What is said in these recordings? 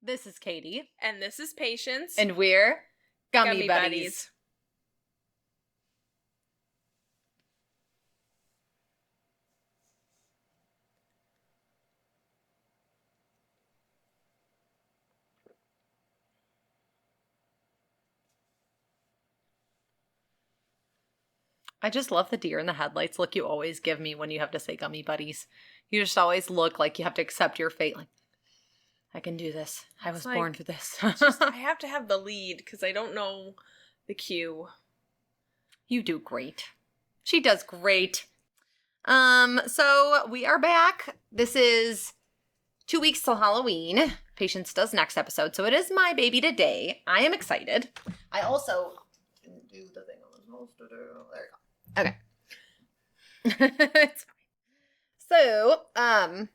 This is Katy. And this is Patience. And we're Gummy Buddies. I just love the deer in the headlights look you always give me when you have to say Gummy Buddies. You just always look like you have to accept your fate. Like, I can do this. I was born for this. I have to have the lead because I don't know the cue. You do great. She does great. So we are back. This is 2 weeks till Halloween. Patience does next episode. So it is my baby today. I am excited. I also didn't do the thing I was supposed to do. There you go. Okay. It's fine. So, yeah,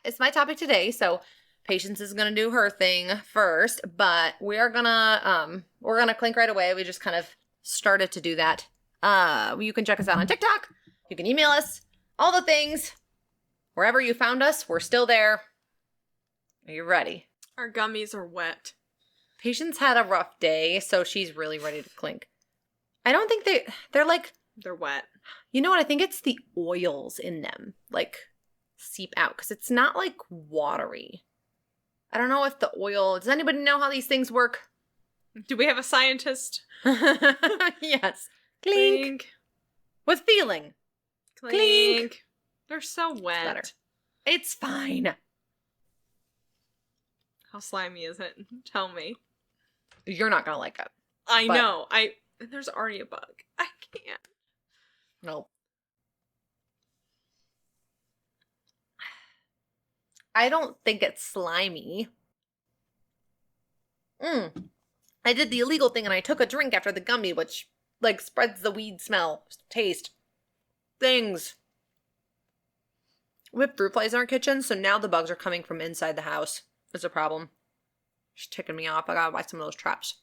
it's my topic today. So Patience is gonna do her thing first, but we're gonna clink right away. We just kind of started to do that. You can check us out on TikTok. You can email us. All the things. Wherever you found us, we're still there. Are you ready? Our gummies are wet. Patience had a rough day, so she's really ready to clink. I don't think they're like... They're wet. You know what? I think it's the oils in them, like, seep out, because it's not, like, watery. I don't know if the oil... Does anybody know how these things work? Do we have a scientist? Yes. Clink. With feeling. Clink. They're so wet. Better. It's fine. How slimy is it? Tell me. You're not gonna like it. I know. There's already a bug. I can't. Nope. I don't think it's slimy. I did the illegal thing and I took a drink after the gummy, which, like, spreads the weed smell, taste, things. We have fruit flies in our kitchen, so now the bugs are coming from inside the house. It's a problem. It's ticking me off. I gotta buy some of those traps.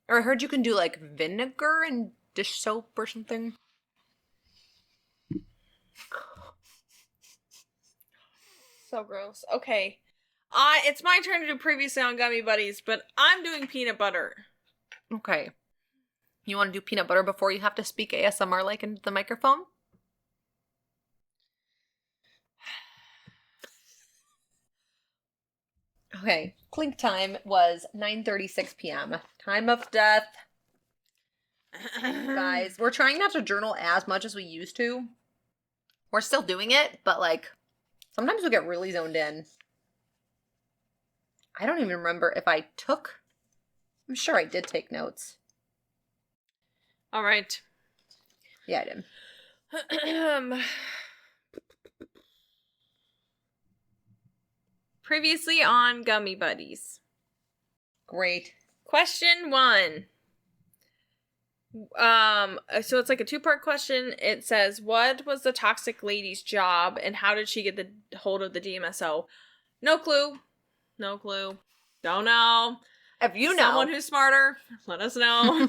Or I heard you can do, like, vinegar and dish soap or something. So gross. Okay. It's my turn to do previously on Gummy Buddies, but I'm doing peanut butter. Okay. You want to do peanut butter before you have to speak ASMR like into the microphone? Okay. Clink time was 9:36 p.m. Time of death. Guys, we're trying not to journal as much as we used to. We're still doing it, but, like, sometimes we get really zoned in. I don't even remember if I took... I'm sure I did take notes. All right. Yeah, I did. Previously on Gummy Buddies. Great. Question 1. So it's like a 2-part question. It says, what was the toxic lady's job and how did she get the hold of the DMSO? No clue. No clue. Don't know. If you know. Someone who's smarter, let us know.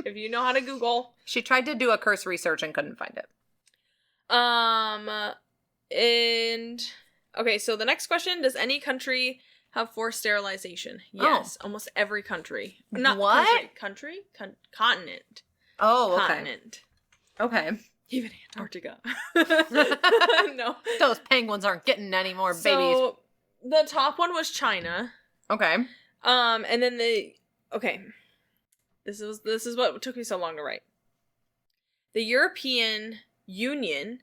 If you know how to Google. She tried to do a curse research and couldn't find it. And okay, so the next question, does any country have forced sterilization? Yes, almost every country. Not what? Country? Continent. Oh, okay. Continent. Okay. Even Antarctica. No. Those penguins aren't getting any more babies. So, the top one was China. Okay. And then this is what took me so long to write. The European Union,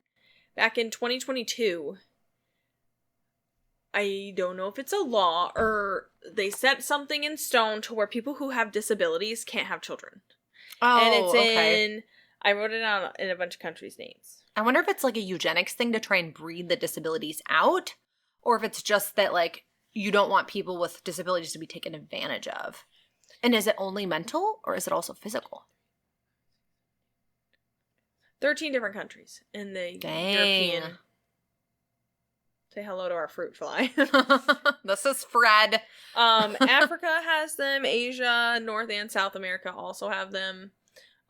back in 2022, I don't know if it's a law or they set something in stone to where people who have disabilities can't have children. Oh, and it's okay. I wrote it out in a bunch of countries' names. I wonder if it's like a eugenics thing to try and breed the disabilities out, or if it's just that, like, you don't want people with disabilities to be taken advantage of. And is it only mental or is it also physical? 13 different countries in the European. Say hello to our fruit fly. This is Fred. Africa has them. Asia, North and South America also have them.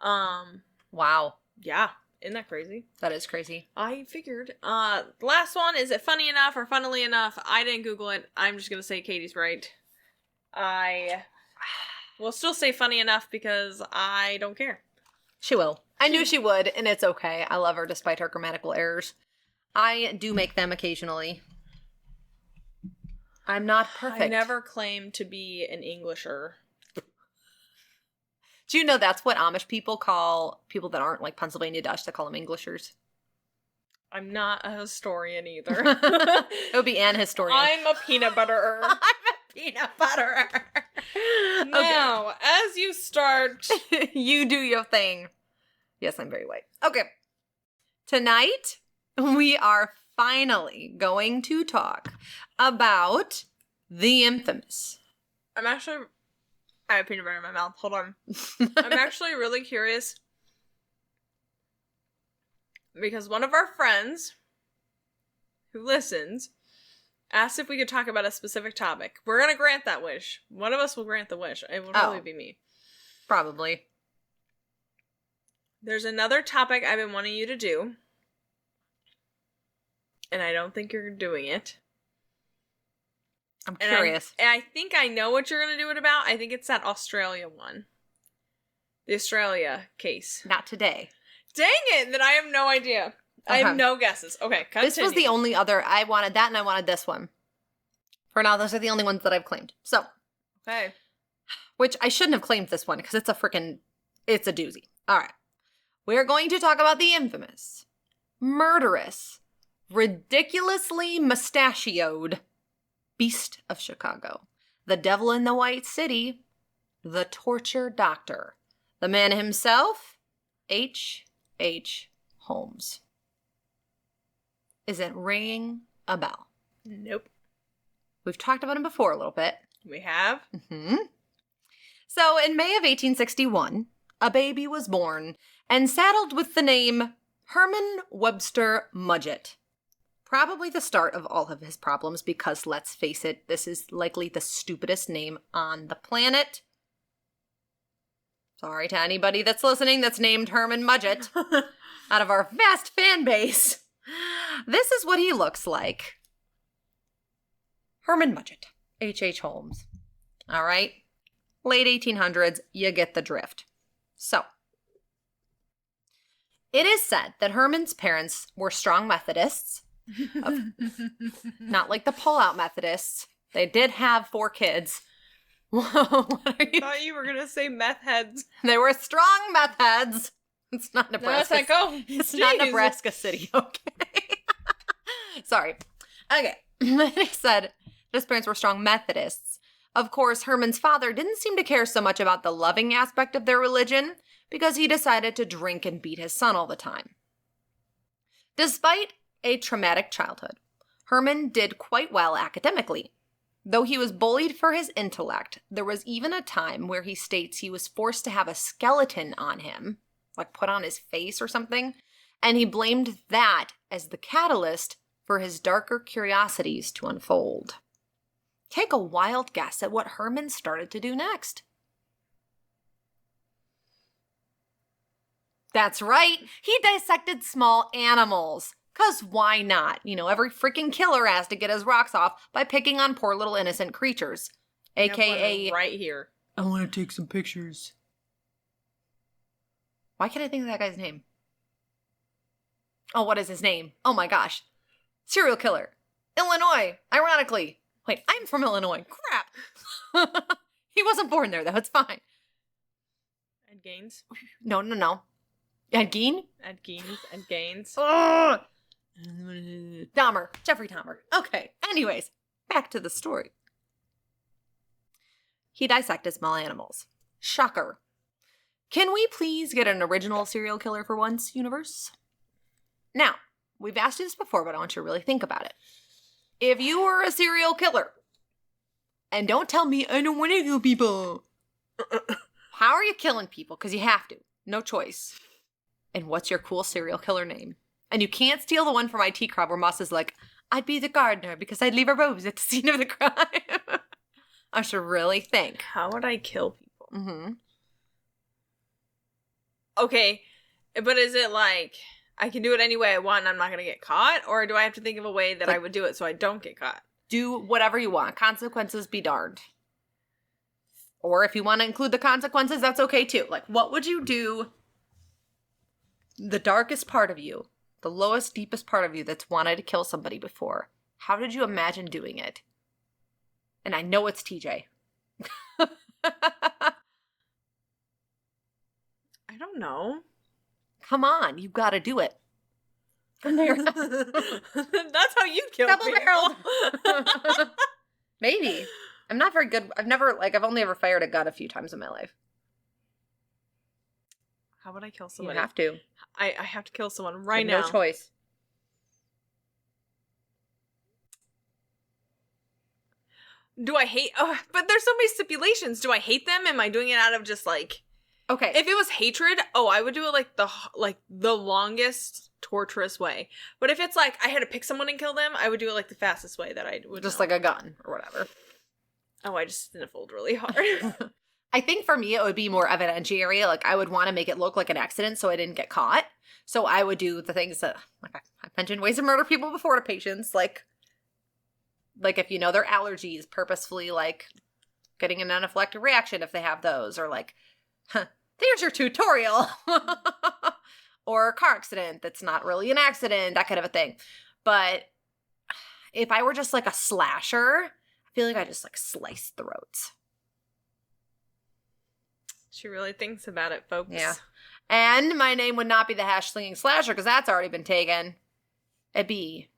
Wow. Yeah. Isn't that crazy? That is crazy. I figured. Last one, is it funny enough or funnily enough? I didn't Google it. I'm just gonna say Katie's right. I will still say funny enough because I don't care. She will. I knew she would, and it's okay. I love her despite her grammatical errors. I do make them occasionally. I'm not perfect. I never claimed to be an Englisher. Do you know that's what Amish people call people that aren't like Pennsylvania Dutch? They call them Englishers. I'm not a historian either. It would be an historian. I'm a peanut butterer. I'm a peanut butterer. Now, as you start... You do your thing. Yes, I'm very white. Okay. Tonight, we are finally going to talk about the infamous. I have peanut butter in my mouth. Hold on. I'm actually really curious because one of our friends who listens asked if we could talk about a specific topic. We're going to grant that wish. One of us will grant the wish. It will probably be me. Probably. There's another topic I've been wanting you to do, and I don't think you're doing it. I'm curious. And I think I know what you're going to do it about. I think it's that Australia one. The Australia case. Not today. Dang it! Then I have no idea. I have no guesses. Okay, continue. This was the only other. I wanted that and I wanted this one. For now, those are the only ones that I've claimed. So. Okay. Which I shouldn't have claimed this one because it's a doozy. All right. We're going to talk about the infamous, murderous, ridiculously mustachioed Beast of Chicago, the Devil in the White City, the Torture Doctor, the man himself, H. Holmes. Is it ringing a bell? Nope. We've talked about him before a little bit. We have? Mm-hmm. So in May of 1861, a baby was born and saddled with the name Herman Webster Mudgett. Probably the start of all of his problems because, let's face it, this is likely the stupidest name on the planet. Sorry to anybody that's listening that's named Herman Mudgett out of our vast fan base. This is what he looks like. Herman Mudgett, H. Holmes. All right? Late 1800s, you get the drift. So, it is said that Herman's parents were strong Methodists. Not like the pull-out Methodists. They did have 4 kids. Whoa, what are you? I thought you were going to say meth heads. They were strong meth heads. It's not Nebraska. No, it's like, oh, it's not Nebraska City, okay? Sorry. Okay. He said his parents were strong Methodists. Of course, Herman's father didn't seem to care so much about the loving aspect of their religion because he decided to drink and beat his son all the time. Despite a traumatic childhood, Herman did quite well academically. Though he was bullied for his intellect, there was even a time where he states he was forced to have a skeleton on him, like put on his face or something, and he blamed that as the catalyst for his darker curiosities to unfold. Take a wild guess at what Herman started to do next. That's right, he dissected small animals. 'Cause why not? You know, every freaking killer has to get his rocks off by picking on poor little innocent creatures. AKA... right here. I want to take some pictures. Why can't I think of that guy's name? Oh, what is his name? Oh my gosh. Serial killer. Illinois, ironically. Wait, I'm from Illinois. Crap. He wasn't born there, though. It's fine. Ed Gaines? No. Ed Gein? Ed Gaines. Ugh. Dahmer. Jeffrey Dahmer. Okay. Anyways, back to the story. He dissected small animals. Shocker. Can we please get an original serial killer for once, universe? Now, we've asked you this before, but I want you to really think about it. If you were a serial killer, and don't tell me I don't want to kill people. How are you killing people? Because you have to. No choice. And what's your cool serial killer name? And you can't steal the one from IT Crowd where Moss is like, I'd be the gardener because I'd leave a rose at the scene of the crime. I should really think. How would I kill people? Mm-hmm. Okay, But is it like, I can do it any way I want and I'm not going to get caught? Or do I have to think of a way that I would do it so I don't get caught? Do whatever you want. Consequences be darned. Or if you want to include the consequences, that's okay too. Like, what would you do? The darkest part of you, the lowest, deepest part of you that's wanted to kill somebody before. How did you imagine doing it? And I know it's TJ. I don't know. Come on, you gotta do it. That's how you kill people. Maybe. I'm not very good. I've only ever fired a gun a few times in my life. How would I kill somebody? You have to. I have to kill someone right now. now. No choice. Do I hate... Oh, but there's so many stipulations. Do I hate them? Am I doing it out of just like... Okay. If it was hatred, I would do it like the longest torturous way. But if it's like I had to pick someone and kill them, I would do it like the fastest way that I would. Just like a gun or whatever. Oh, I just sniffled really hard. I think for me it would be more evidentiary. Like I would want to make it look like an accident so I didn't get caught. So I would do the things that, like I've mentioned ways to murder people before to patients, like if you know their allergies, purposefully like getting an anaphylactic reaction if they have those, or like, there's your tutorial. Or a car accident that's not really an accident, that kind of a thing. But if I were just like a slasher, I feel like I just like slice throats. She really thinks about it, folks. Yeah. And my name would not be the hash-slinging slasher because that's already been taken. It'd be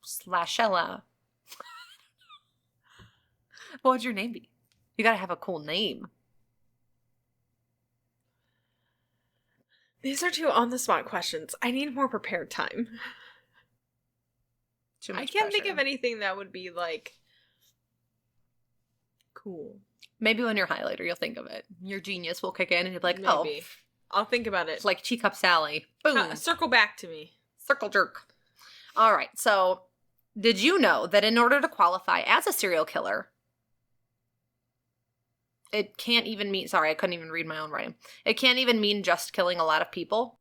Slashella. What would your name be? You gotta have a cool name. These are two on-the-spot questions. I need more prepared time. I can't think of anything that would be, like, cool. Maybe when you're highlighter, you'll think of it. Your genius will kick in and you'll be like, Maybe. oh. I'll think about it. It's like Teacup Sally. Boom. Circle back to me. Circle jerk. All right, so did you know that in order to qualify as a serial killer, it can't even mean, sorry, I couldn't even read my own writing. It can't even mean just killing a lot of people.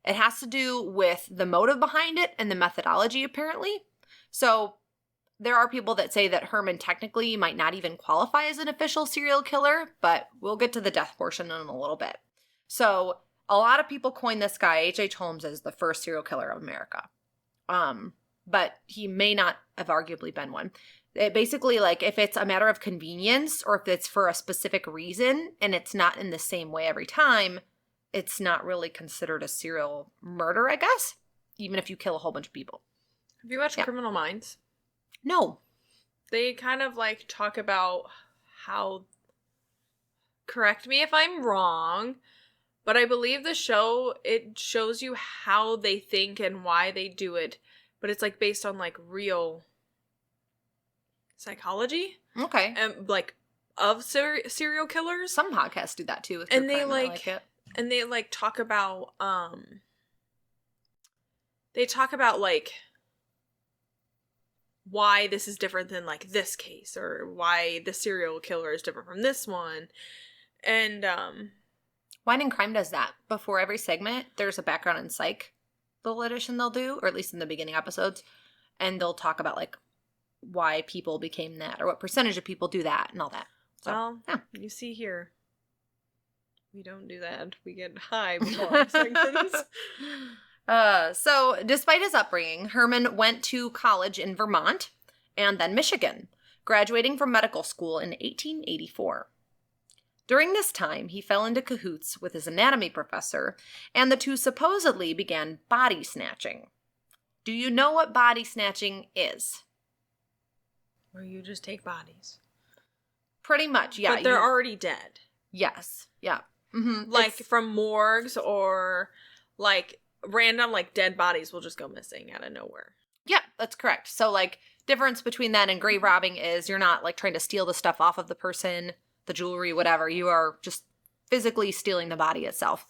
It has to do with the motive behind it and the methodology, apparently. So there are people that say that Herman technically might not even qualify as an official serial killer, but we'll get to the death portion in a little bit. So a lot of people coin this guy, H.H. Holmes, as the first serial killer of America. But he may not have arguably been one. It basically, like, if it's a matter of convenience or if it's for a specific reason and it's not in the same way every time, it's not really considered a serial murder, I guess, even if you kill a whole bunch of people. Have you watched Criminal Minds? No. They kind of, like, talk about how, correct me if I'm wrong, but I believe the show, it shows you how they think and why they do it, but it's, like, based on, like, real psychology. Okay. And, like, of serial killers. Some podcasts do that, too. With and they, like it. And they, like, talk about, they talk about, like, why this is different than, like, this case, or why the serial killer is different from this one. And, Wine and Crime does that. Before every segment, there's a background in psych, little edition they'll do, or at least in the beginning episodes, and they'll talk about, like, why people became that, or what percentage of people do that, and all that. So, well, yeah. You see here, we don't do that. We get high before our segments. So, despite his upbringing, Herman went to college in Vermont and then Michigan, graduating from medical school in 1884. During this time, he fell into cahoots with his anatomy professor, and the two supposedly began body snatching. Do you know what body snatching is? Where you just take bodies. Pretty much, yeah. But they're already dead. Yes, yeah. Mm-hmm. Like, from morgues, or, like, random, like, dead bodies will just go missing out of nowhere. Yeah, that's correct. So, like, difference between that and grave robbing is you're not, like, trying to steal the stuff off of the person, the jewelry, whatever. You are just physically stealing the body itself.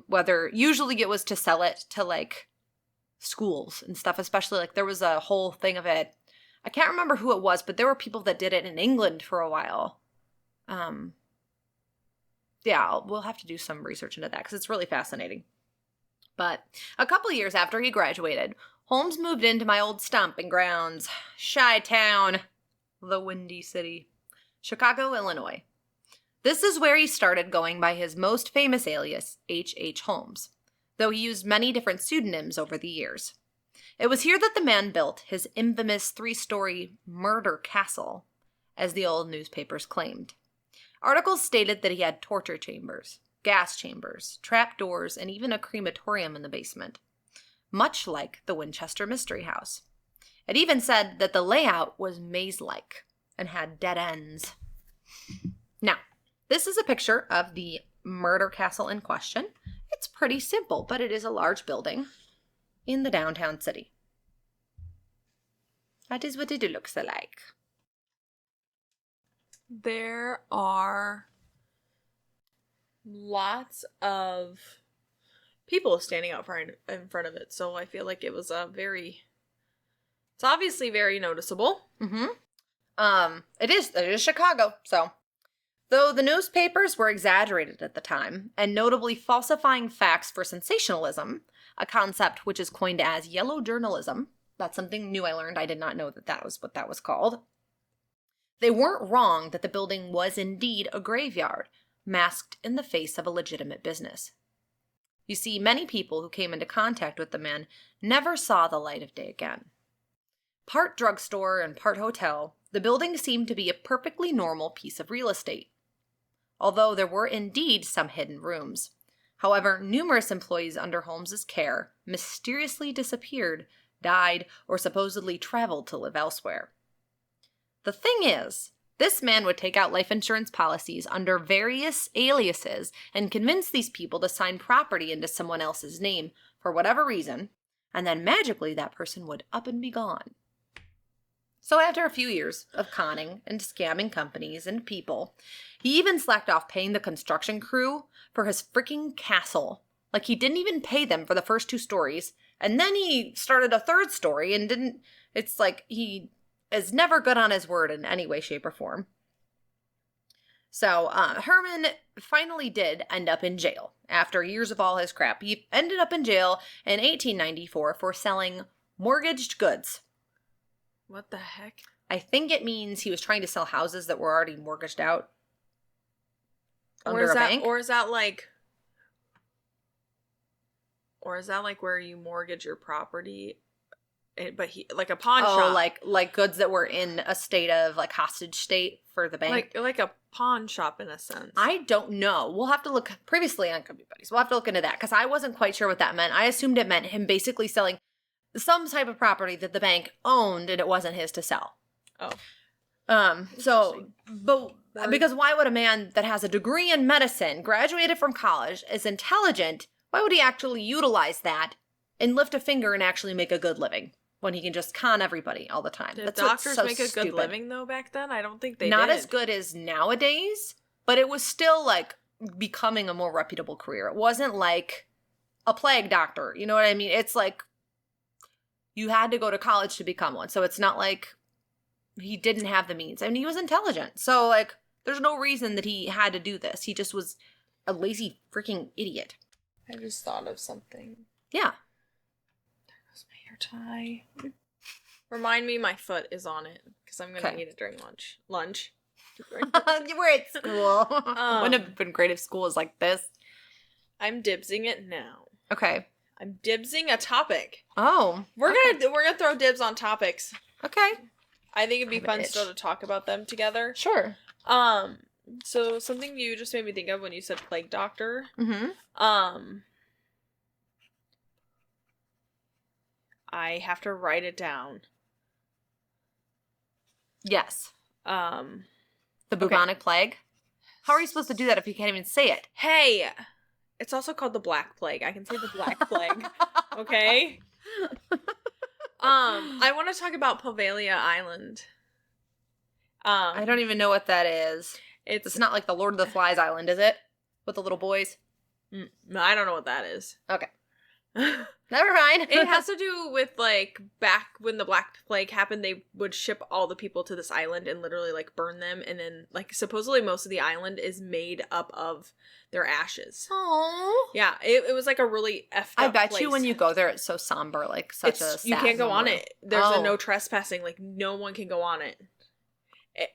Whether, usually it was to sell it to, like, schools and stuff, especially, like, there was a whole thing of it. I can't remember who it was, but there were people that did it in England for a while. Yeah, Yeah, we'll have to do some research into that because it's really fascinating. But a couple years after he graduated, Holmes moved into my old stomping grounds, Chi-Town, the Windy City, Chicago, Illinois. This is where he started going by his most famous alias, H. Holmes, though he used many different pseudonyms over the years. It was here that the man built his infamous 3-story murder castle, as the old newspapers claimed. Articles stated that he had torture chambers, gas chambers, trapdoors, and even a crematorium in the basement, much like the Winchester Mystery House. It even said that the layout was maze-like and had dead ends. Now, this is a picture of the murder castle in question. It's pretty simple, but it is a large building in the downtown city. That is what it looks like. There are lots of people standing out in front of it, so I feel like it was it's obviously very noticeable. It is Chicago, so. Though the newspapers were exaggerated at the time, and notably falsifying facts for sensationalism, a concept which is coined as yellow journalism. That's something new I learned. I did not know that was what that was called. They weren't wrong that the building was indeed a graveyard, masked in the face of a legitimate business. You see, many people who came into contact with the man never saw the light of day again. Part drugstore and part hotel, the building seemed to be a perfectly normal piece of real estate, although there were indeed some hidden rooms. However, numerous employees under Holmes's care mysteriously disappeared, died, or supposedly traveled to live elsewhere. The thing is, this man would take out life insurance policies under various aliases and convince these people to sign property into someone else's name for whatever reason, and then magically that person would up and be gone. So after a few years of conning and scamming companies and people, he even slacked off paying the construction crew for his freaking castle. Like, he didn't even pay them for the first 2 stories, and then he started a 3rd story and didn't. It's like he is never good on his word in any way, shape, or form. So Herman finally did end up in jail after years of all his crap. He ended up in jail in 1894 for selling mortgaged goods. What the heck? I think it means he was trying to sell houses that were already mortgaged out under a bank. Or is that like where you mortgage your property, but like a pawn shop? Oh, like goods that were in a state of like hostage state for the bank. Like a pawn shop in a sense. I don't know. We'll have to look previously on Company Buddies. We'll have to look into that because I wasn't quite sure what that meant. I assumed it meant him basically selling some type of property that the bank owned and it wasn't his to sell. Oh. Because why would a man that has a degree in medicine, graduated from college, is intelligent, why would he actually utilize that and lift a finger and actually make a good living when he can just con everybody all the time? Did doctors make a good living though back then? I don't think they did. Not as good as nowadays, but it was still like becoming a more reputable career. It wasn't like a plague doctor, you know what I mean? It's like you had to go to college to become one. So it's not like he didn't have the means. I mean, he was intelligent. So, like, there's no reason that he had to do this. He just was a lazy freaking idiot. I just thought of something. Yeah. There goes my hair tie. Remind me my foot is on it, because I'm going to eat it during lunch. We're at school. Wouldn't have been great if school was like this. I'm dibsing it now. Okay. I'm dibsing a topic. Oh. We're gonna throw dibs on topics. Okay. I think it'd be fun still to talk about them together. Sure. So something you just made me think of when you said plague doctor. Mm-hmm. I have to write it down. Yes. The bubonic plague. How are you supposed to do that if you can't even say it? Hey, it's also called the Black Plague. I can say the Black Plague. Okay? I want to talk about Poveglia Island. I don't even know what that is. It's not like the Lord of the Flies Island, is it? With the little boys? No, I don't know what that is. Okay. Never mind. It has to do with, like, back when the Black Plague happened, they would ship all the people to this island and literally, like, burn them. And then, like, supposedly most of the island is made up of their ashes. Oh. Yeah, it was, like, a really effed up I bet place. you when you go there, it's so somber, like, such a sad You can't go on memorial. it. There's a no trespassing. Like, no one can go on it.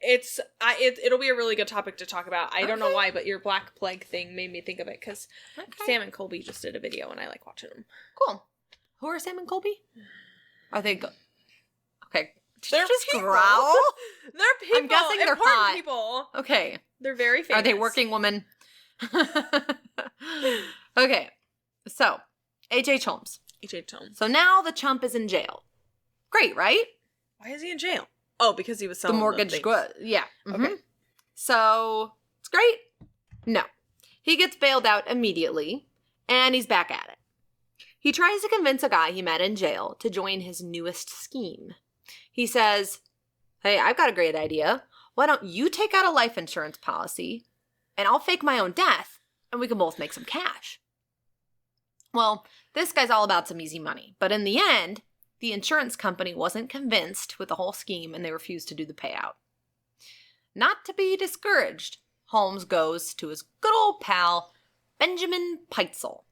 It'll be a really good topic to talk about. I don't know why, but your Black Plague thing made me think of it because Sam and Colby just did a video and I like watching them. Cool. Who are Sam and Colby? Are they okay? They're just people. growl. They're people. I'm guessing they're important hot. people. Okay. They're very famous. Are they working women? Okay. So, H.H. Holmes. H.H. Holmes. So now the chump is in jail. Great, right? Why is he in jail? Oh, because he was selling the mortgage. Yeah. Okay. Mhm. So, it's great. No. He gets bailed out immediately, and he's back at it. He tries to convince a guy he met in jail to join his newest scheme. He says, hey, I've got a great idea. Why don't you take out a life insurance policy, and I'll fake my own death, and we can both make some cash. Well, this guy's all about some easy money, but in the end, the insurance company wasn't convinced with the whole scheme, and they refused to do the payout. Not to be discouraged, Holmes goes to his good old pal, Benjamin Peitzel.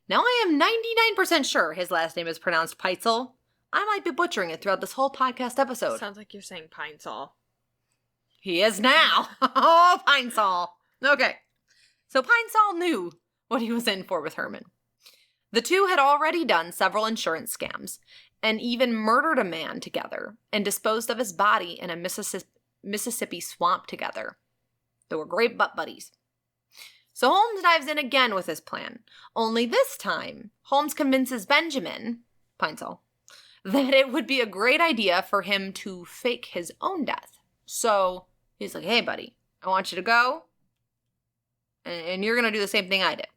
Now, I am 99% sure his last name is pronounced Peitzel. I might be butchering it throughout this whole podcast episode. Sounds like you're saying Pine Sol. He is now. Oh, Pine Sol. Okay. So Pine Sol knew what he was in for with Herman. The two had already done several insurance scams and even murdered a man together and disposed of his body in a Mississippi swamp together. They were great butt buddies. So Holmes dives in again with his plan. Only this time, Holmes convinces Benjamin, Pine Sol, that it would be a great idea for him to fake his own death. So he's like, hey, buddy, I want you to go, and you're going to do the same thing I did.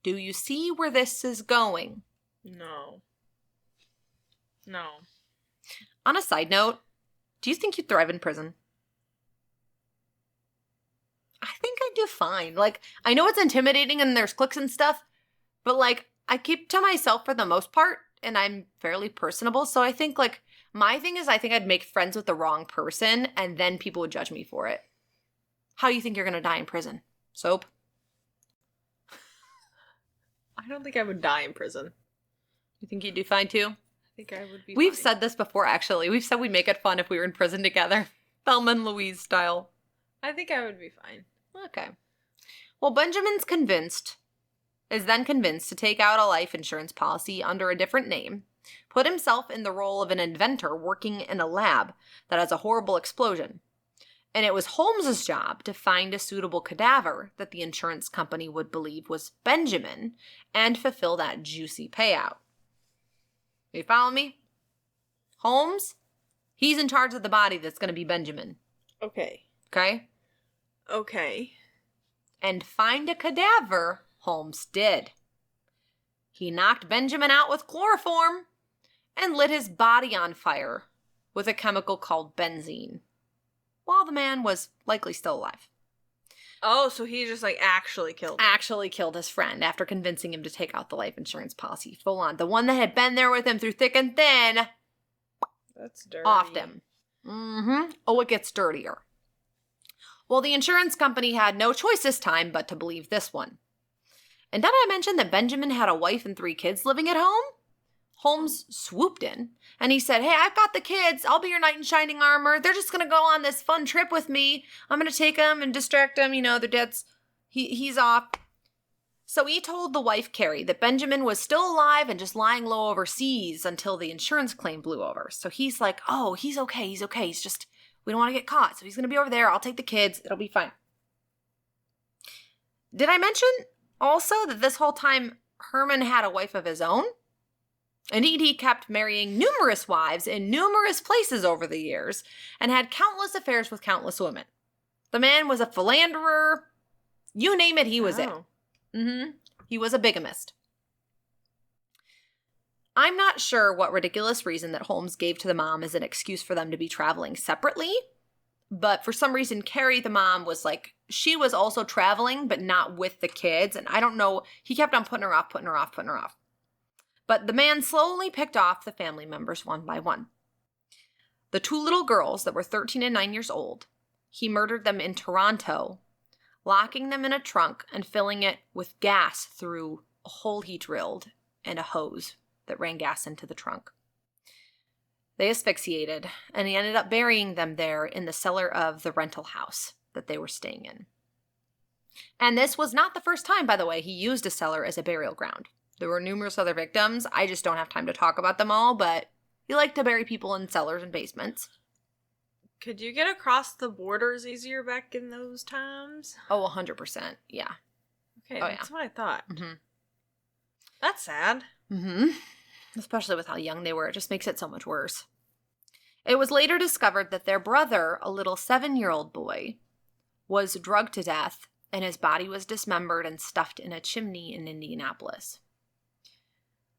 Do you see where this is going? No. On a side note, do you think you'd thrive in prison? I think I'd do fine. Like, I know it's intimidating and there's cliques and stuff, but, like, I keep to myself for the most part, and I'm fairly personable, so I think, like, my thing is I think I'd make friends with the wrong person, and then people would judge me for it. How do you think you're going to die in prison? Soap? I don't think I would die in prison. You think you'd do fine, too? I think I would be We've fine. said this before, actually. We've said we'd make it fun if we were in prison together. Thelma and Louise style. I think I would be fine. Okay. Well, Benjamin's then convinced to take out a life insurance policy under a different name, put himself in the role of an inventor working in a lab that has a horrible explosion. And it was Holmes's job to find a suitable cadaver that the insurance company would believe was Benjamin and fulfill that juicy payout. You follow me? Holmes, he's in charge of the body that's going to be Benjamin. Okay. Okay? Okay. And find a cadaver, Holmes did. He knocked Benjamin out with chloroform and lit his body on fire with a chemical called benzene, while the man was likely still alive. Oh, so he just, like, actually killed him. Actually killed his friend after convincing him to take out the life insurance policy full on. The one that had been there with him through thick and thin. That's dirty. Offed him. Oh, it gets dirtier. Well, the insurance company had no choice this time but to believe this one. And did I mention that Benjamin had a wife and 3 kids living at home? Holmes swooped in, and he said, hey, I've got the kids. I'll be your knight in shining armor. They're just going to go on this fun trip with me. I'm going to take them and distract them. You know, their dad's, he's off. So he told the wife, Carrie, that Benjamin was still alive and just lying low overseas until the insurance claim blew over. So he's like, oh, he's okay. He's just, we don't want to get caught. So he's going to be over there. I'll take the kids. It'll be fine. Did I mention also that this whole time Herman had a wife of his own? Indeed, he kept marrying numerous wives in numerous places over the years and had countless affairs with countless women. The man was a philanderer. You name it, he was it. He was a bigamist. I'm not sure what ridiculous reason that Holmes gave to the mom as an excuse for them to be traveling separately, but for some reason, Carrie, the mom, was like, she was also traveling, but not with the kids, and I don't know, he kept on putting her off. But the man slowly picked off the family members one by one. The 2 little girls that were 13 and 9 years old, he murdered them in Toronto, locking them in a trunk and filling it with gas through a hole he drilled and a hose that ran gas into the trunk. They asphyxiated, and he ended up burying them there in the cellar of the rental house that they were staying in. And this was not the first time, by the way, he used a cellar as a burial ground. There were numerous other victims. I just don't have time to talk about them all, but he liked to bury people in cellars and basements. Could you get across the borders easier back in those times? Oh, 100%. Yeah. Okay, Oh, that's what I thought. Mm-hmm. That's sad. Mm-hmm. Especially with how young they were. It just makes it so much worse. It was later discovered that their brother, a little 7-year-old boy, was drugged to death, and his body was dismembered and stuffed in a chimney in Indianapolis.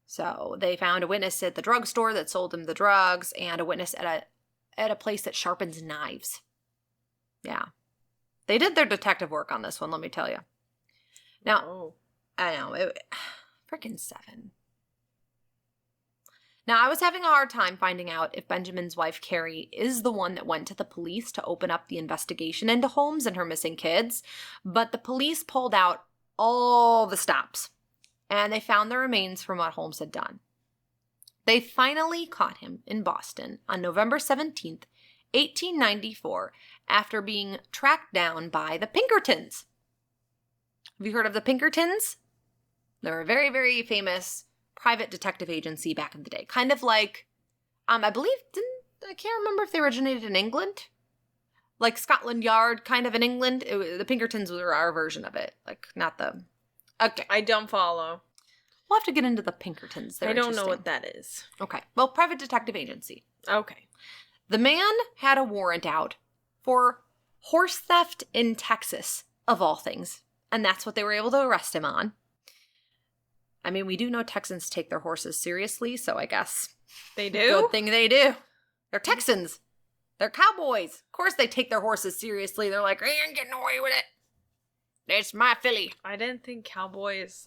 So they found a witness at the drugstore that sold him the drugs, and a witness at a place that sharpens knives. Yeah. They did their detective work on this one, let me tell you. Now, I know, freaking 7. Now, I was having a hard time finding out if Benjamin's wife, Carrie, is the one that went to the police to open up the investigation into Holmes and her missing kids, but the police pulled out all the stops, and they found the remains from what Holmes had done. They finally caught him in Boston on November 17th, 1894, after being tracked down by the Pinkertons. Have you heard of the Pinkertons? They're a very, very famous private detective agency back in the day. Kind of like, I believe, I can't remember if they originated in England. Like Scotland Yard, kind of in England. The Pinkertons were our version of it. Like, not the... Okay. I don't follow. We'll have to get into the Pinkertons. I don't know what that is. Okay. Well, private detective agency. Okay. The man had a warrant out for horse theft in Texas, of all things. And that's what they were able to arrest him on. I mean, we do know Texans take their horses seriously, so I guess they do. Good thing they do. They're Texans. They're cowboys. Of course they take their horses seriously. They're like, I ain't getting away with it. It's my filly. I didn't think cowboys,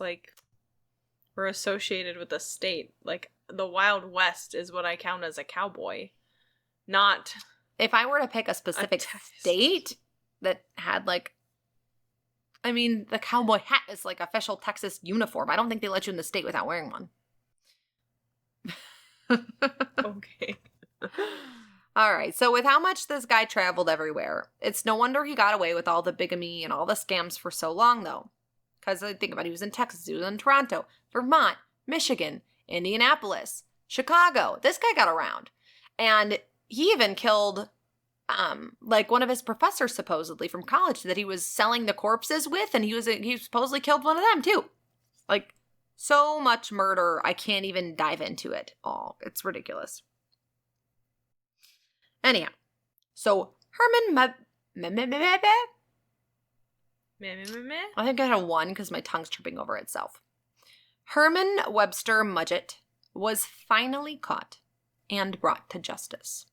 were associated with the state. Like, the Wild West is what I count as a cowboy. Not... If I were to pick a specific state that had, the cowboy hat is official Texas uniform. I don't think they let you in the state without wearing one. Okay. All right. So with how much this guy traveled everywhere, it's no wonder he got away with all the bigamy and all the scams for so long, though. Because think about it, he was in Texas, he was in Toronto, Vermont, Michigan, Indianapolis, Chicago. This guy got around. And he even killed... one of his professors supposedly from college that he was selling the corpses with, and he supposedly killed one of them too. So much murder, I can't even dive into it all. It's ridiculous. Anyhow, so Herman I think I had a 1 because my tongue's tripping over itself. Herman Webster Mudgett was finally caught and brought to justice.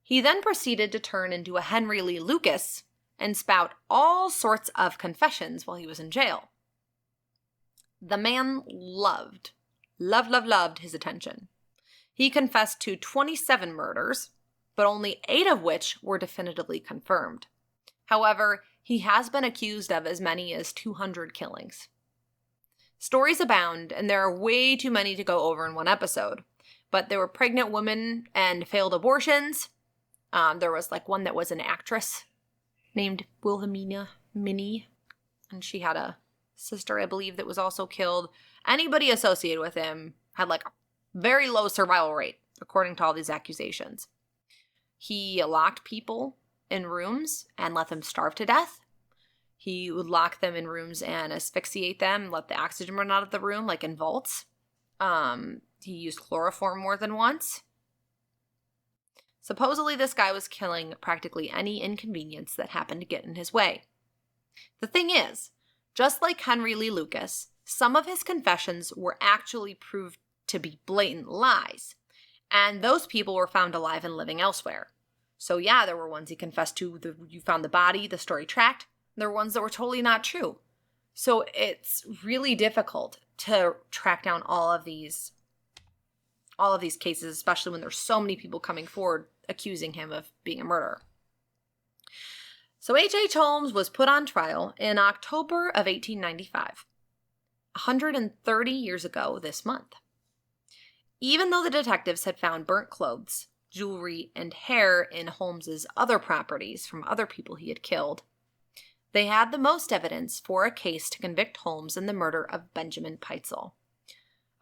He then proceeded to turn into a Henry Lee Lucas and spout all sorts of confessions while he was in jail. The man loved his attention. He confessed to 27 murders, but only 8 of which were definitively confirmed. However, he has been accused of as many as 200 killings. Stories abound, and there are way too many to go over in one episode, but there were pregnant women and failed abortions. There was one that was an actress named Wilhelmina Minnie, and she had a sister, I believe, that was also killed. Anybody associated with him had a very low survival rate, according to all these accusations. He locked people in rooms and let them starve to death. He would lock them in rooms and asphyxiate them, let the oxygen run out of the room, in vaults. He used chloroform more than once. Supposedly, this guy was killing practically any inconvenience that happened to get in his way. The thing is, just like Henry Lee Lucas, some of his confessions were actually proved to be blatant lies, and those people were found alive and living elsewhere. So yeah, there were ones he confessed to, you found the body, the story tracked. There were ones that were totally not true. So it's really difficult to track down all of these cases, especially when there's so many people coming forward accusing him of being a murderer. So H.H. Holmes was put on trial in October of 1895, 130 years ago this month. Even though the detectives had found burnt clothes, jewelry, and hair in Holmes's other properties from other people he had killed, they had the most evidence for a case to convict Holmes in the murder of Benjamin Peitzel.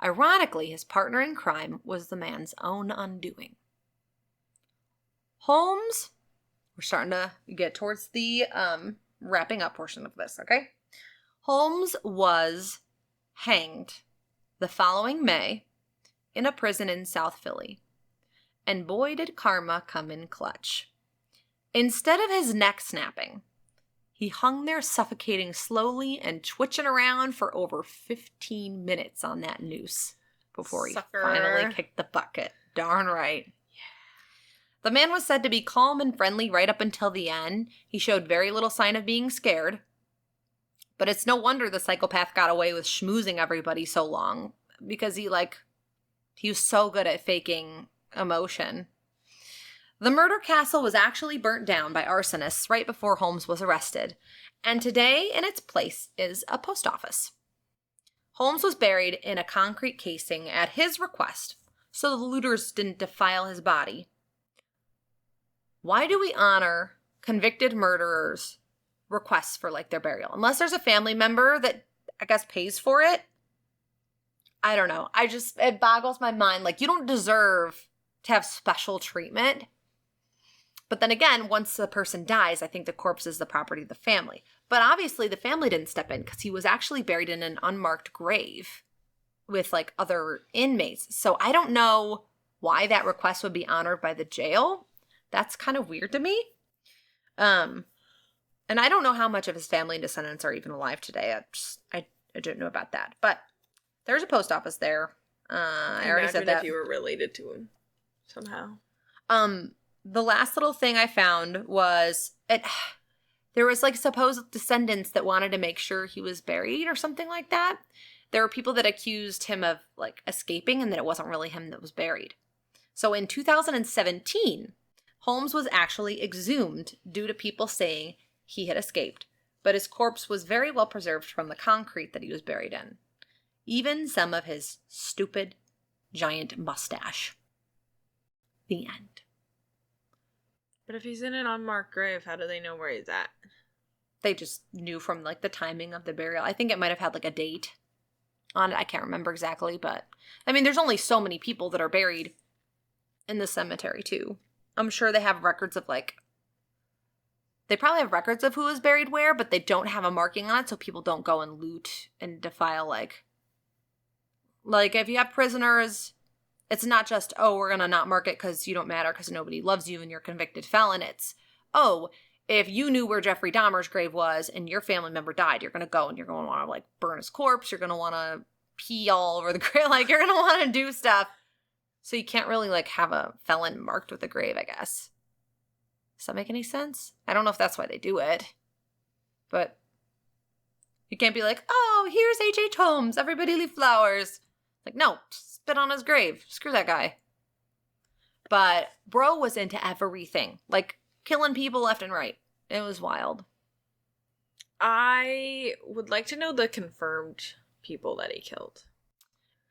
Ironically, his partner in crime was the man's own undoing. Holmes, we're starting to get towards the wrapping up portion of this, okay? Holmes was hanged the following May in a prison in South Philly. And boy, did karma come in clutch. Instead of his neck snapping, he hung there suffocating slowly and twitching around for over 15 minutes on that noose before he finally kicked the bucket. Darn right. The man was said to be calm and friendly right up until the end. He showed very little sign of being scared. But it's no wonder the psychopath got away with schmoozing everybody so long, because he was so good at faking emotion. The murder castle was actually burnt down by arsonists right before Holmes was arrested, and today in its place is a post office. Holmes was buried in a concrete casing at his request, so the looters didn't defile his body. Why do we honor convicted murderers' requests for their burial? Unless there's a family member that I guess pays for it. I don't know. It boggles my mind. You don't deserve to have special treatment. But then again, once the person dies, I think the corpse is the property of the family. But obviously the family didn't step in because he was actually buried in an unmarked grave with other inmates. So I don't know why that request would be honored by the jail. That's kind of weird to me. And I don't know how much of his family and descendants are even alive today. I don't know about that. But there's a post office there. I already said that. If you were related to him somehow. The last little thing I found was there was supposed descendants that wanted to make sure he was buried or something like that. There were people that accused him of escaping and that it wasn't really him that was buried. So in 2017, Holmes was actually exhumed due to people saying he had escaped, but his corpse was very well preserved from the concrete that he was buried in. Even some of his stupid, giant mustache. The end. But if he's in an unmarked grave, how do they know where he's at? They just knew from the timing of the burial. I think it might have had a date on it. I can't remember exactly, but I mean, there's only so many people that are buried in the cemetery too. I'm sure they have records of they probably have records of who is buried where, but they don't have a marking on it so people don't go and loot and defile if you have prisoners, it's not just, oh, we're going to not mark it because you don't matter because nobody loves you and you're a convicted felon. It's, oh, if you knew where Jeffrey Dahmer's grave was and your family member died, you're going to go and you're going to want to burn his corpse. You're going to want to pee all over the grave. You're going to want to do stuff. So you can't really have a felon marked with a grave, I guess. Does that make any sense? I don't know if that's why they do it. But you can't be oh, here's H.H. Holmes. Everybody leave flowers. No, spit on his grave. Screw that guy. But bro was into everything. Killing people left and right. It was wild. I would like to know the confirmed people that he killed.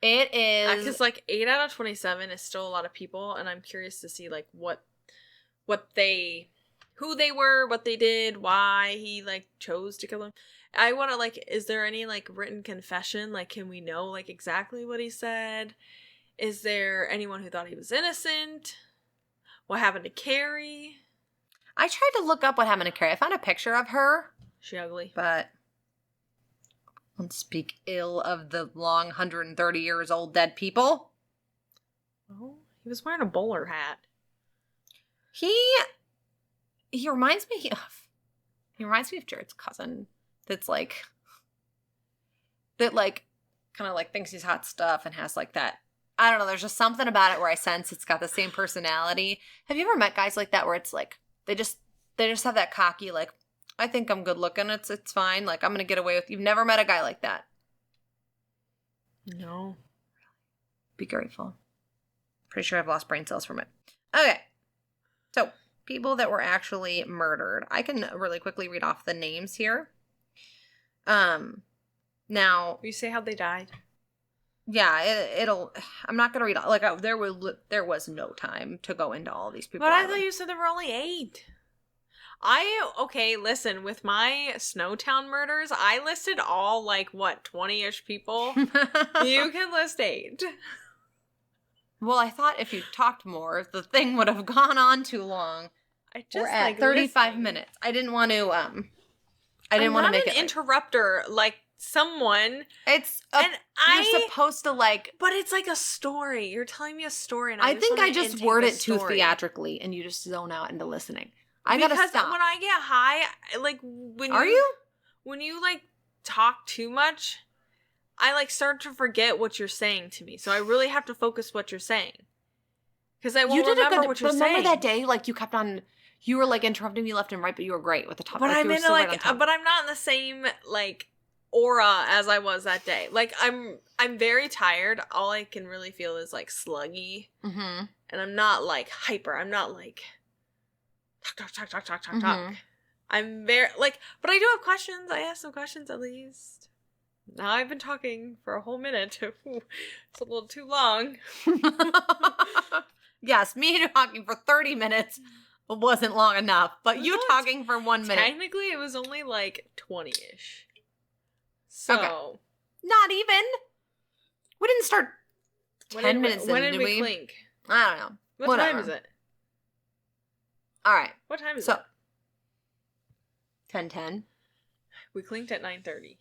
It is... Because 8 out of 27 is still a lot of people, and I'm curious to see who they were, what they did, why he chose to kill him. I want to is there any written confession? Can we know exactly what he said? Is there anyone who thought he was innocent? What happened to Carrie? I tried to look up what happened to Carrie. I found a picture of her. She ugly. But don't speak ill of the long 130 years old dead people. Oh, he was wearing a bowler hat. He reminds me of Jared's cousin. That's kind of thinks he's hot stuff and has that. I don't know. There's just something about it where I sense it's got the same personality. Have you ever met guys like that where it's they just have that cocky I think I'm good looking. It's fine. I'm gonna get away with. You've never met a guy like that. No. Be grateful. Pretty sure I've lost brain cells from it. Okay. So, people that were actually murdered. I can really quickly read off the names here. Now, Will you say how they died? yeah, it'll. I'm not gonna read all. Like, there was no time to go into all these people. But I thought you said there were only 8. Okay, listen, with my Snowtown murders, I listed all, like, what, 20-ish people? You can list 8. Well, I thought if you talked more, the thing would have gone on too long. We're at like 35 listening. minutes. I didn't want to, I didn't want to make it. I'm not an interrupter, like someone. You're supposed to, like. But it's like a story. You're telling me a story, and I think I just word it too theatrically, and you just zone out into listening. I gotta stop. Because when I get high, like, when you, like, talk too much, I, like, start to forget what you're saying to me. So I really have to focus what you're saying. Because I won't remember what you're saying. Remember that day, like, you were, like, interrupting me left and right, but you were great with the topic. But like, I'm in, like, but I'm not in the same, like, aura as I was that day. Like, I'm very tired. All I can really feel is, like, sluggy. Mm-hmm. And I'm not, like, hyper. I'm not, like, talk. I'm very, like, but I do have questions. I asked some questions at least. Now I've been talking for a whole minute. It's a little too long. Yes, me talking for 30 minutes wasn't long enough, but you talking for 1 minute. Technically, it was only, like, 20-ish. So. Okay. Not even. We didn't start 10 minutes in, when did did we clink? I don't know. What time is it? All right. What time is it? 10:10. We clinked at 9:30.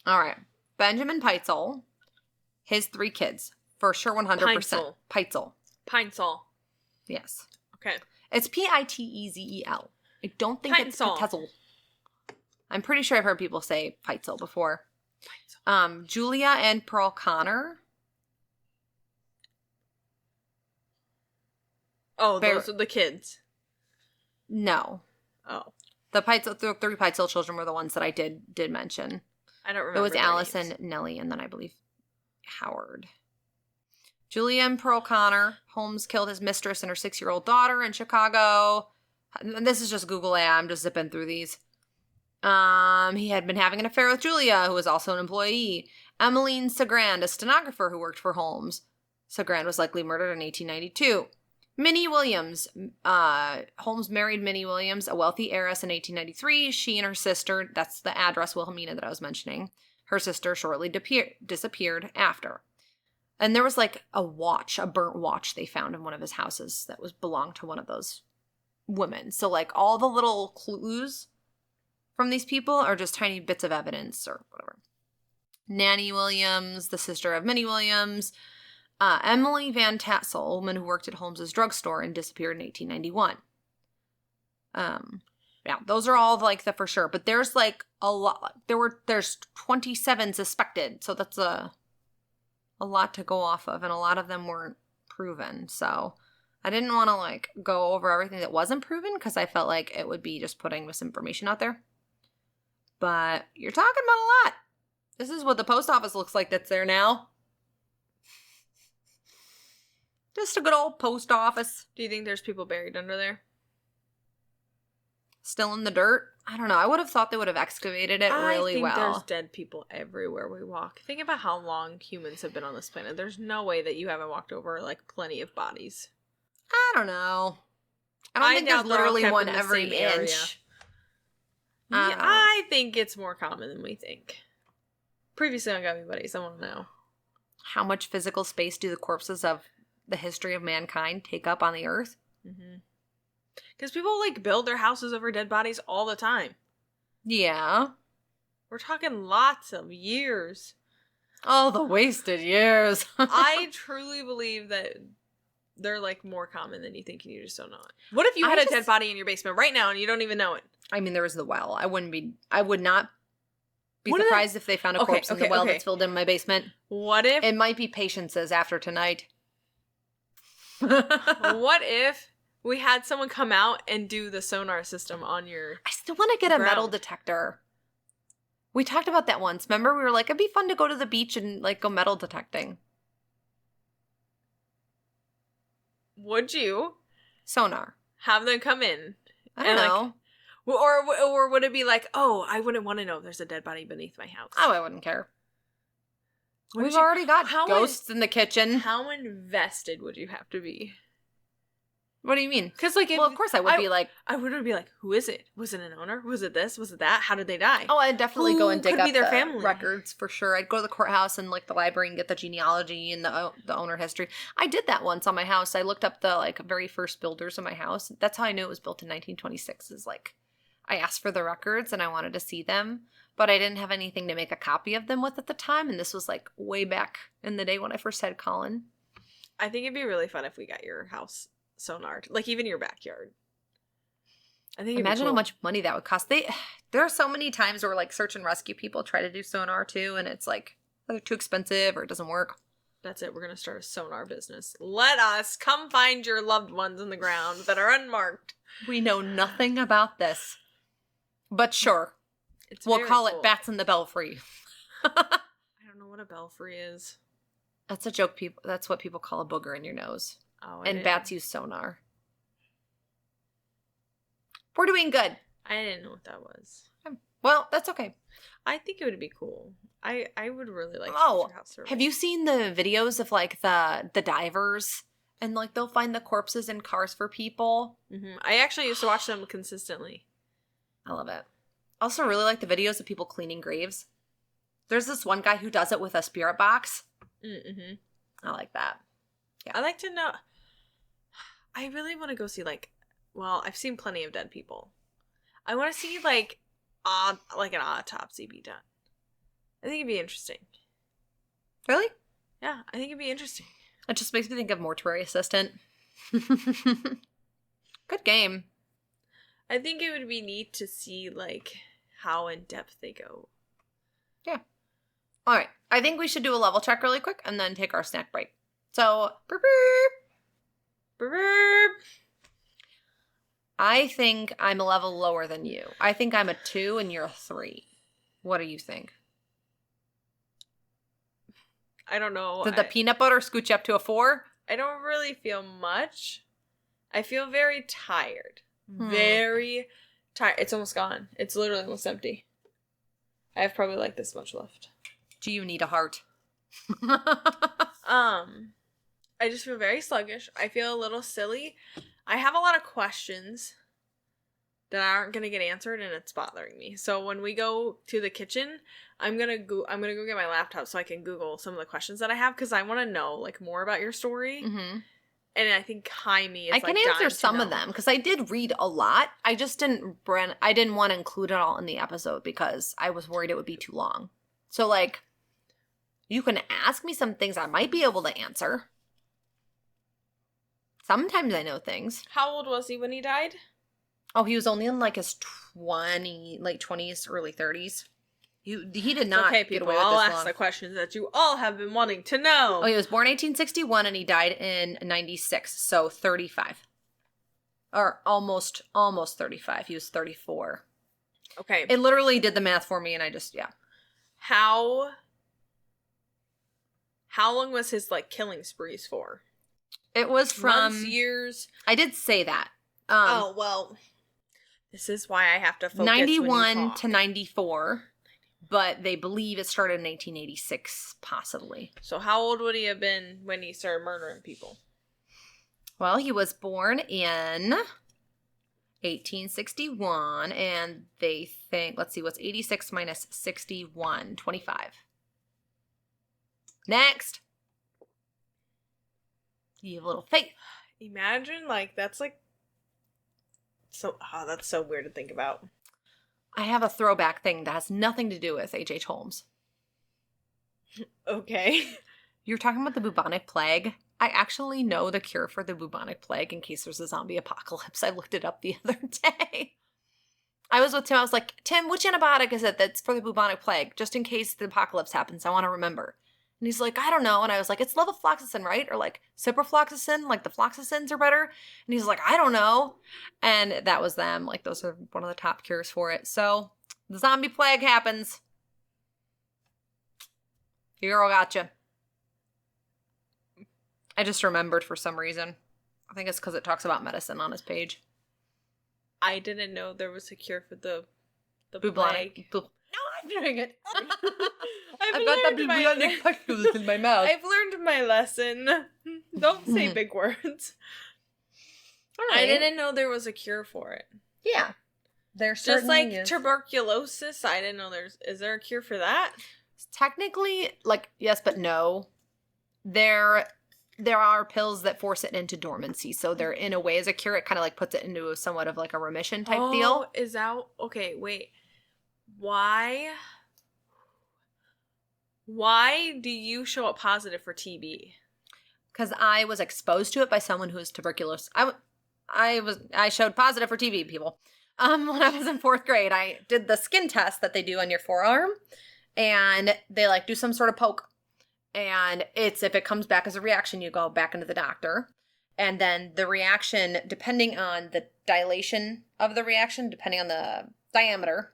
All right. Benjamin Peitzel, his 3 kids, for sure 100%. Peitzel. Yes. Okay. It's Pitzezel. I don't think it's Peitzel. I'm pretty sure I've heard people say Peitzel before. Julia and Pearl Connor. Oh, those are the kids. No. Oh. The 3 Peitzel children were the ones that I did mention. I don't remember. It was Allison, Nellie, and then I believe Howard. Julia and Pearl Connor. Holmes killed his mistress and her 6-year-old daughter in Chicago. And this is just Google AI. I'm just zipping through these. He had been having an affair with Julia, who was also an employee. Emmeline Sagrand, a stenographer who worked for Holmes. Sagrand was likely murdered in 1892. Minnie Williams. Holmes married Minnie Williams, a wealthy heiress, in 1893. She and her sister, that's the address, Wilhelmina, that I was mentioning. Her sister shortly disappeared after. And there was, like, a burnt watch they found in one of his houses that belonged to one of those women. So, like, all the little clues from these people are just tiny bits of evidence or whatever. Nanny Williams, the sister of Minnie Williams. Emily Van Tassel, a woman who worked at Holmes's drugstore and disappeared in 1891. Yeah, those are all, like, the for sure. But there's, like, a lot. There's 27 suspected, so that's a lot to go off of, and a lot of them weren't proven. So I didn't want to, like, go over everything that wasn't proven because I felt like it would be just putting misinformation out there. But you're talking about a lot. This is what the post office looks like that's there now. Just a good old post office. Do you think there's people buried under there? Still in the dirt? I don't know. I would have thought they would have excavated it really well. I think there's dead people everywhere we walk. Think about how long humans have been on this planet. There's no way that you haven't walked over, like, plenty of bodies. I don't know. I don't think there's literally one every inch. Yeah, I think it's more common than we think. Previously on Gummy Buddies, I want to know. How much physical space do the corpses of the history of mankind take up on the earth? Mm-hmm. Because people, like, build their houses over dead bodies all the time. Yeah. We're talking lots of years. Oh, the wasted years. I truly believe that they're, like, more common than you think and you just don't know it. What if you had a dead body in your basement right now and you don't even know it? I mean, there was the well. I would not be surprised if they found a corpse in the well that's filled in my basement. What if... It might be Patience's after tonight. What if we had someone come out and do the sonar system on your... I still want to get a metal detector. We talked about that once. Remember, we were like, it'd be fun to go to the beach and like go metal detecting. Would you Sonar. have them come in? I don't know. Or would it be like, oh, I wouldn't want to know if there's a dead body beneath my house? Oh, I wouldn't care. Would We've you- already got how ghosts in the kitchen. How invested would you have to be? What do you mean? Because like, Well, of course I would be like, I would be like, who is it? Was it an owner? Was it this? Was it that? How did they die? oh, I'd definitely go and dig could up be their the family? records for sure. I'd go to the courthouse and like the library and get the genealogy and the owner history. I did that once on my house. I looked up the like very first builders of my house. That's how I knew it was built in 1926. Is like I asked for the records and I wanted to see them, but I didn't have anything to make a copy of them with at the time. And this was like way back in the day when I first had Colin. I think it'd be really fun if we got your house sonar, like even your backyard. I think Imagine how much money that would cost. There are so many times where like search and rescue people try to do sonar too, and it's like either too expensive or it doesn't work. That's it. We're gonna start a sonar business. Let us come find your loved ones in the ground that are unmarked. We know nothing about this, but sure, we'll very call cool. it Bats in the Belfry. I don't know what a belfry is. That's a joke. That's what people call a booger in your nose. Oh, And bats use sonar. We're doing good. I didn't know what that was. Well, that's okay. I think it would be cool. I would really like. Oh, your house survey. have you seen the videos of like the divers and like they'll find the corpses in cars for people? Mm-hmm. I actually used to watch them consistently. I love it. I also really like the videos of people cleaning graves. There's this one guy who does it with a spirit box. Mm-hmm. I like that. Yeah. I like to know. I really want to go see like. Well, I've seen plenty of dead people. I want to see like an autopsy be done. I think it'd be interesting. Really? Yeah, I think it'd be interesting. It just makes me think of Mortuary Assistant. Good game. I think it would be neat to see like how in depth they go. Yeah. All right. I think we should do a level check really quick and then take our snack break. So, burp, burp. Burp. I think I'm a level lower than you. I think I'm a 2 and you're a 3. What do you think? I don't know. Did the peanut butter scooch you up to a 4? I don't really feel much. I feel very tired. Hmm. Very tired. It's almost gone. It's literally almost empty. I have probably like this much left. Do you need a heart? I just feel very sluggish. I feel a little silly. I have a lot of questions that aren't gonna get answered, and it's bothering me. So when we go to the kitchen, I'm gonna go get my laptop so I can Google some of the questions that I have because I want to know like more about your story. Mm-hmm. And I think Jaime is I can like, answer dying some to of know. them because I did read a lot. I just didn't want to include it all in the episode because I was worried it would be too long. So like, you can ask me some things I might be able to answer. Sometimes I know things. How old was he when he died? Oh, he was only in like his late 20s, early 30s. He did not Okay, get people, away with I'll this ask long. the questions that you all have been wanting to know. Oh, he was born 1861 and he died in 96, so 35. Or almost 35. He was 34. Okay. It literally did the math for me and I just, yeah. How long was his like killing sprees for? It was from Months, years? I did say that. Oh, well. This is why I have to focus 91 when you talk. to 94, but they believe it started in 1886, possibly. So how old would he have been when he started murdering people? Well, he was born in 1861, and they think, let's see, what's 86 minus 61? 25. Next. You have a little faith. Imagine, like, that's like... So, that's so weird to think about. I have a throwback thing that has nothing to do with H.H. Holmes. Okay. You're talking about the bubonic plague. I actually know the cure for the bubonic plague in case there's a zombie apocalypse. I looked it up the other day. I was with Tim. I was like, Tim, which antibiotic is it that's for the bubonic plague? Just in case the apocalypse happens. I want to remember. And he's like, I don't know. And I was like, it's levofloxacin, right? Or like ciprofloxacin, like the floxacins are better. And he's like, I don't know. And that was them. Like those are one of the top cures for it. So the zombie plague happens. Your girl gotcha. I just remembered for some reason. I think it's because it talks about medicine on his page. I didn't know there was a cure for the Bubonic. plague. No, I'm doing it. I've got the learned my bubonic pustules in my mouth. I've learned my lesson. Don't say big words. All right. I didn't know there was a cure for it. Yeah. There Just certainly like is. tuberculosis, I didn't know is there a cure for that? Technically, like, yes, but no. There are pills that force it into dormancy. So there, in a way, as a cure, it kind of like puts it into somewhat of like a remission type deal. Is that... Okay, wait. Why do you show up positive for TB? Because I was exposed to it by someone who was tuberculous. I showed positive for TB, people. When I was in 4th grade, I did the skin test that they do on your forearm, and they like do some sort of poke. And it's, if it comes back as a reaction, you go back into the doctor. And then the reaction, depending on the dilation of the reaction, depending on the diameter,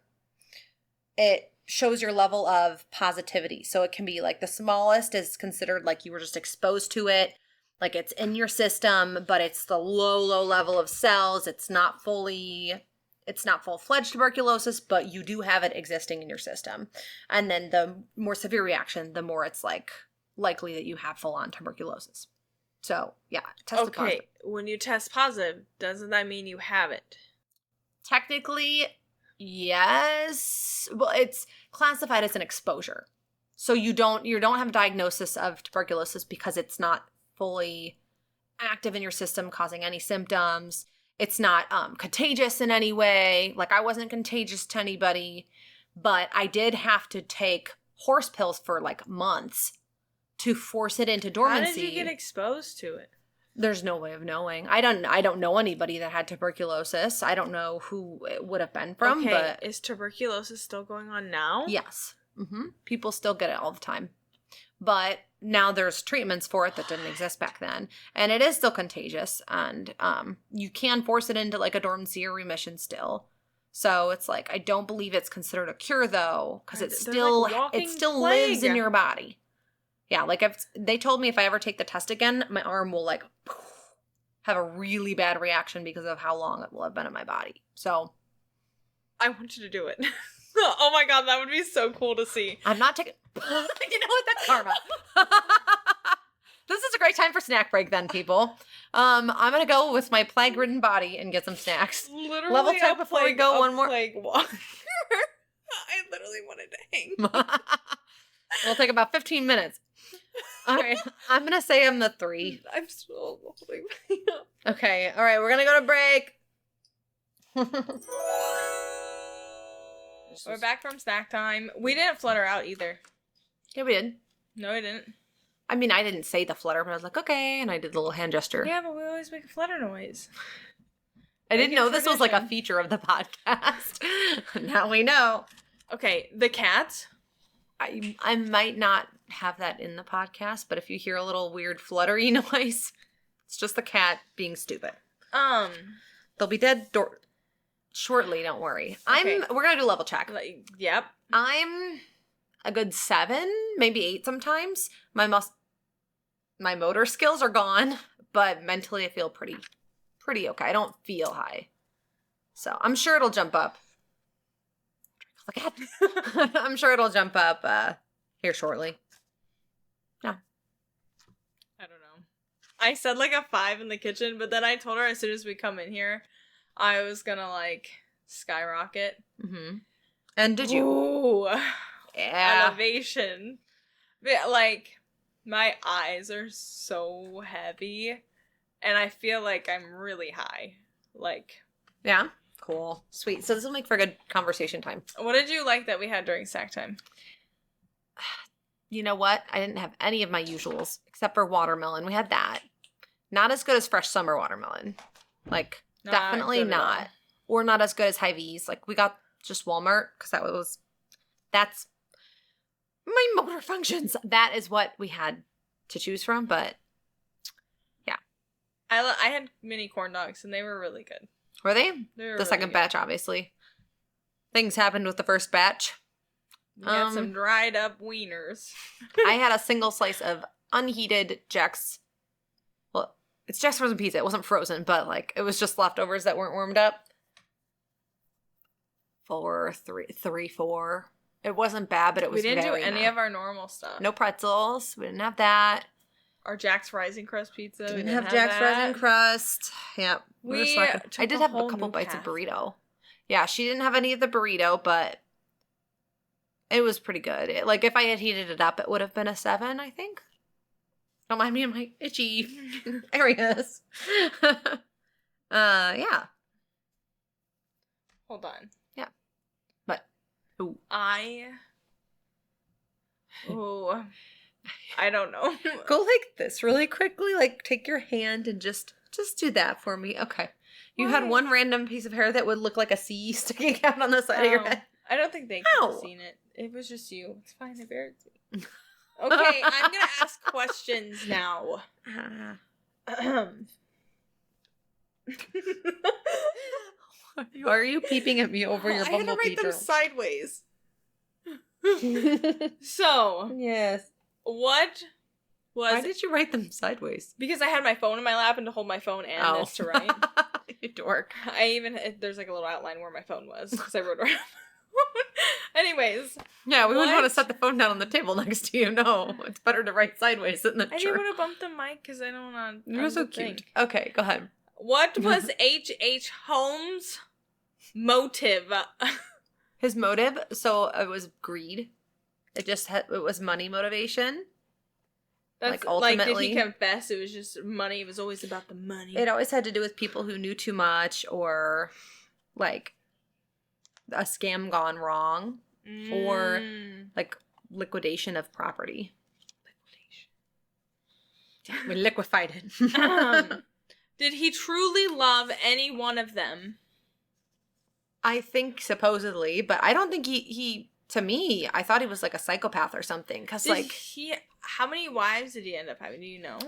it shows your level of positivity. So it can be like the smallest is considered like you were just exposed to it, like it's in your system, but it's the low level of cells. It's not full-fledged tuberculosis, but you do have it existing in your system. And then the more severe reaction, the more it's like likely that you have full-on tuberculosis. So yeah, test positive. When you test positive, doesn't that mean you have it? Technically, yes. Well, it's classified as an exposure. So you don't have a diagnosis of tuberculosis because it's not fully active in your system causing any symptoms. It's not contagious in any way. Like, I wasn't contagious to anybody, but I did have to take horse pills for like months to force it into dormancy. How did you get exposed to it? There's no way of knowing. I don't know anybody that had tuberculosis. I don't know who it would have been from. Okay, but is tuberculosis still going on now? Yes. People still get it all the time. But now there's treatments for it that didn't exist back then. And it is still contagious. And you can force it into like a dormancy or remission still. So it's like, I don't believe it's considered a cure though, because it still lives in your body. Yeah, like if they told me if I ever take the test again, my arm will like have a really bad reaction because of how long it will have been in my body. So I want you to do it. Oh my god, that would be so cool to see. I'm not taking... You know what? That's karma. This is a great time for snack break then, people. I'm going to go with my plague-ridden body and get some snacks. Literally Level check before we go one more. Plague walker. I literally wanted to hang. It'll take about 15 minutes. All right. I'm going to say I'm the 3. I'm still holding my up. Okay. All right. We're going to go to break. We're back from snack time. We didn't flutter out either. Yeah, we did. No, we didn't. I mean, I didn't say the flutter, but I was like, okay, and I did the little hand gesture. Yeah, but we always make a flutter noise. I didn't know this was like a feature of the podcast. Now we know. Okay, the cat. I might not have that in the podcast, but if you hear a little weird fluttery noise, it's just the cat being stupid. They'll be dead shortly, don't worry. Okay. We're gonna do level check. Yep. I'm a good 7, maybe 8 sometimes. My motor skills are gone, but mentally I feel pretty okay. I don't feel high. So I'm sure it'll jump up. I'm sure it'll jump up here shortly. Yeah. I don't know. I said like a 5 in the kitchen, but then I told her as soon as we come in here, I was gonna like skyrocket. Mm-hmm. And did you? Ooh. Yeah. Elevation. But, like, my eyes are so heavy, and I feel like I'm really high. Like. Yeah. Cool. Sweet. So this will make for a good conversation time. What did you like that we had during snack time? You know what? I didn't have any of my usuals except for watermelon. We had that. Not as good as fresh summer watermelon. Like, definitely not. Or not as good as Hy-Vee's. Like, we got just Walmart because that's my motor functions. That is what we had to choose from, but yeah. I had mini corn dogs, and they were really good. Were they? They were the second batch, obviously. Things happened with the first batch. We got some dried up wieners. I had a single slice of unheated Jack's. Well, it's Jack's frozen pizza. It wasn't frozen, but like it was just leftovers that weren't warmed up. 4. It wasn't bad, but it was. We didn't do very any meh. of our normal stuff. No pretzels. We didn't have that. Our Jack's Rising Crust pizza. Didn't have Jack's Frozen Crust. Yep. I did have a couple bites of burrito. Yeah, she didn't have any of the burrito, but it was pretty good. Like, if I had heated it up, it would have been a 7, I think. Don't mind me in my itchy areas. Yeah. Hold on. Yeah. But, ooh. I don't know. Go like this really quickly. Like, take your hand and just do that for me. Okay. You had one random piece of hair that would look like a C sticking out on the side of your head. I don't think they could have seen it. It was just you. It's fine. I buried it. Okay, I'm going to ask questions now. Why are you peeping at me over your bumblebee? I had to write them sideways. So. Yes. What was... Why did you write them sideways? Because I had my phone in my lap and to hold my phone and this to write. You dork. There's like a little outline where my phone was because I wrote around. Anyways. Yeah, we wouldn't want to set the phone down on the table next to you. No, it's better to write sideways than the I didn't want to bump the mic because I don't want to. You're so cute. Okay, go ahead. What was H.H. Holmes' motive? His motive? So it was greed. It was money motivation. That's like, ultimately. Like, did he confess it was just money? It was always about the money. It always had to do with people who knew too much or, like, a scam gone wrong or, like, liquidation of property. We liquefied it. Did he truly love any one of them? I think supposedly, but I don't think he to me, I thought he was like a psychopath or something. Cause how many wives did he end up having? Do you know?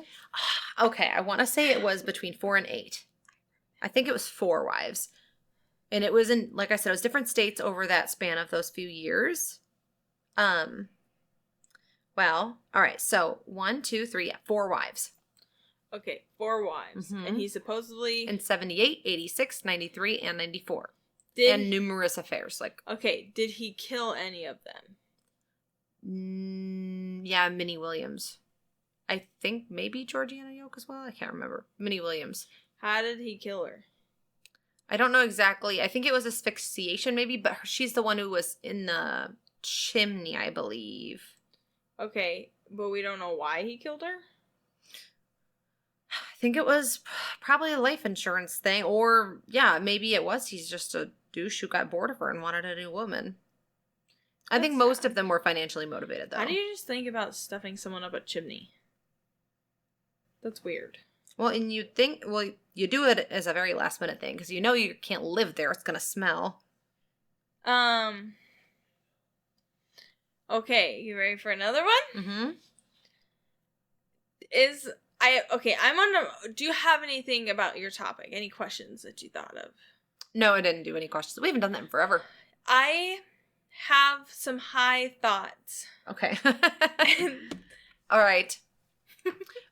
Okay, I want to say it was between 4 and 8. I think it was 4 wives. And it was in, like I said, it was different states over that span of those few years. Well, all right. So 1, 2, 3, 4 wives. Okay, 4 wives. Mm-hmm. And he supposedly... In 78, 86, 93, and 94. And numerous affairs. Okay, did he kill any of them? Yeah, Minnie Williams. I think maybe Georgiana Yoke as well. I can't remember. Minnie Williams. How did he kill her? I don't know exactly. I think it was asphyxiation maybe, but she's the one who was in the chimney, I believe. Okay, but we don't know why he killed her? I think it was probably a life insurance thing, or yeah, maybe it was he's just a douche who got bored of her and wanted a new woman. I think most of them were financially motivated, though. How do you just think about stuffing someone up a chimney? That's weird. Well, and you do it as a very last minute thing, because you know you can't live there. It's going to smell. Okay, you ready for another one? Mm-hmm. Do you have anything about your topic? Any questions that you thought of? No, I didn't do any questions. We haven't done that in forever. I have some high thoughts. Okay. All right.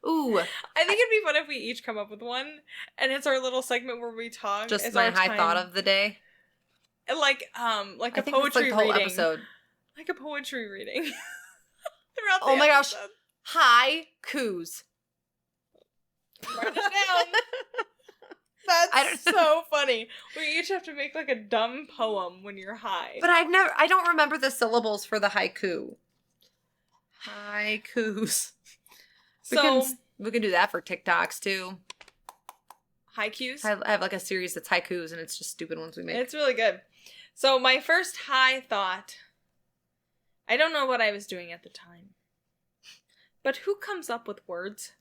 Ooh. I think it'd be fun if we each come up with one, and it's our little segment where we talk. Just it's my high thought of the day. Like a poetry whole reading. Episode. Like a poetry reading. Throughout the oh my episode. Gosh. Haikus. Write it down. That's so funny. We each have to make like a dumb poem when you're high. But I don't remember the syllables for the haiku. Haikus. We can do that for TikToks too. Haikus? I have like a series that's haikus and it's just stupid ones we make. It's really good. So my first high thought, I don't know what I was doing at the time. But who comes up with words?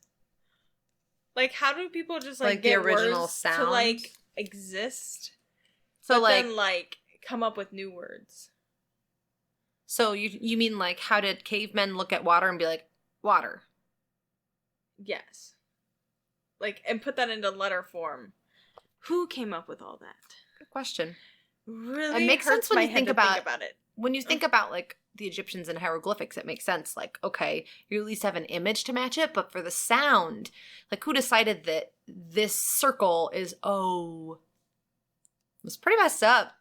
Like, how do people just like get the original words sound to like exist? So then come up with new words. So you mean like how did cavemen look at water and be like, water? Yes. Like, and put that into letter form. Who came up with all that? Good question. Really it makes sense when you think about it. When you think about like the Egyptians and hieroglyphics, it makes sense. Like, okay, you at least have an image to match it, but for the sound, like who decided that this circle is O? It's pretty messed up.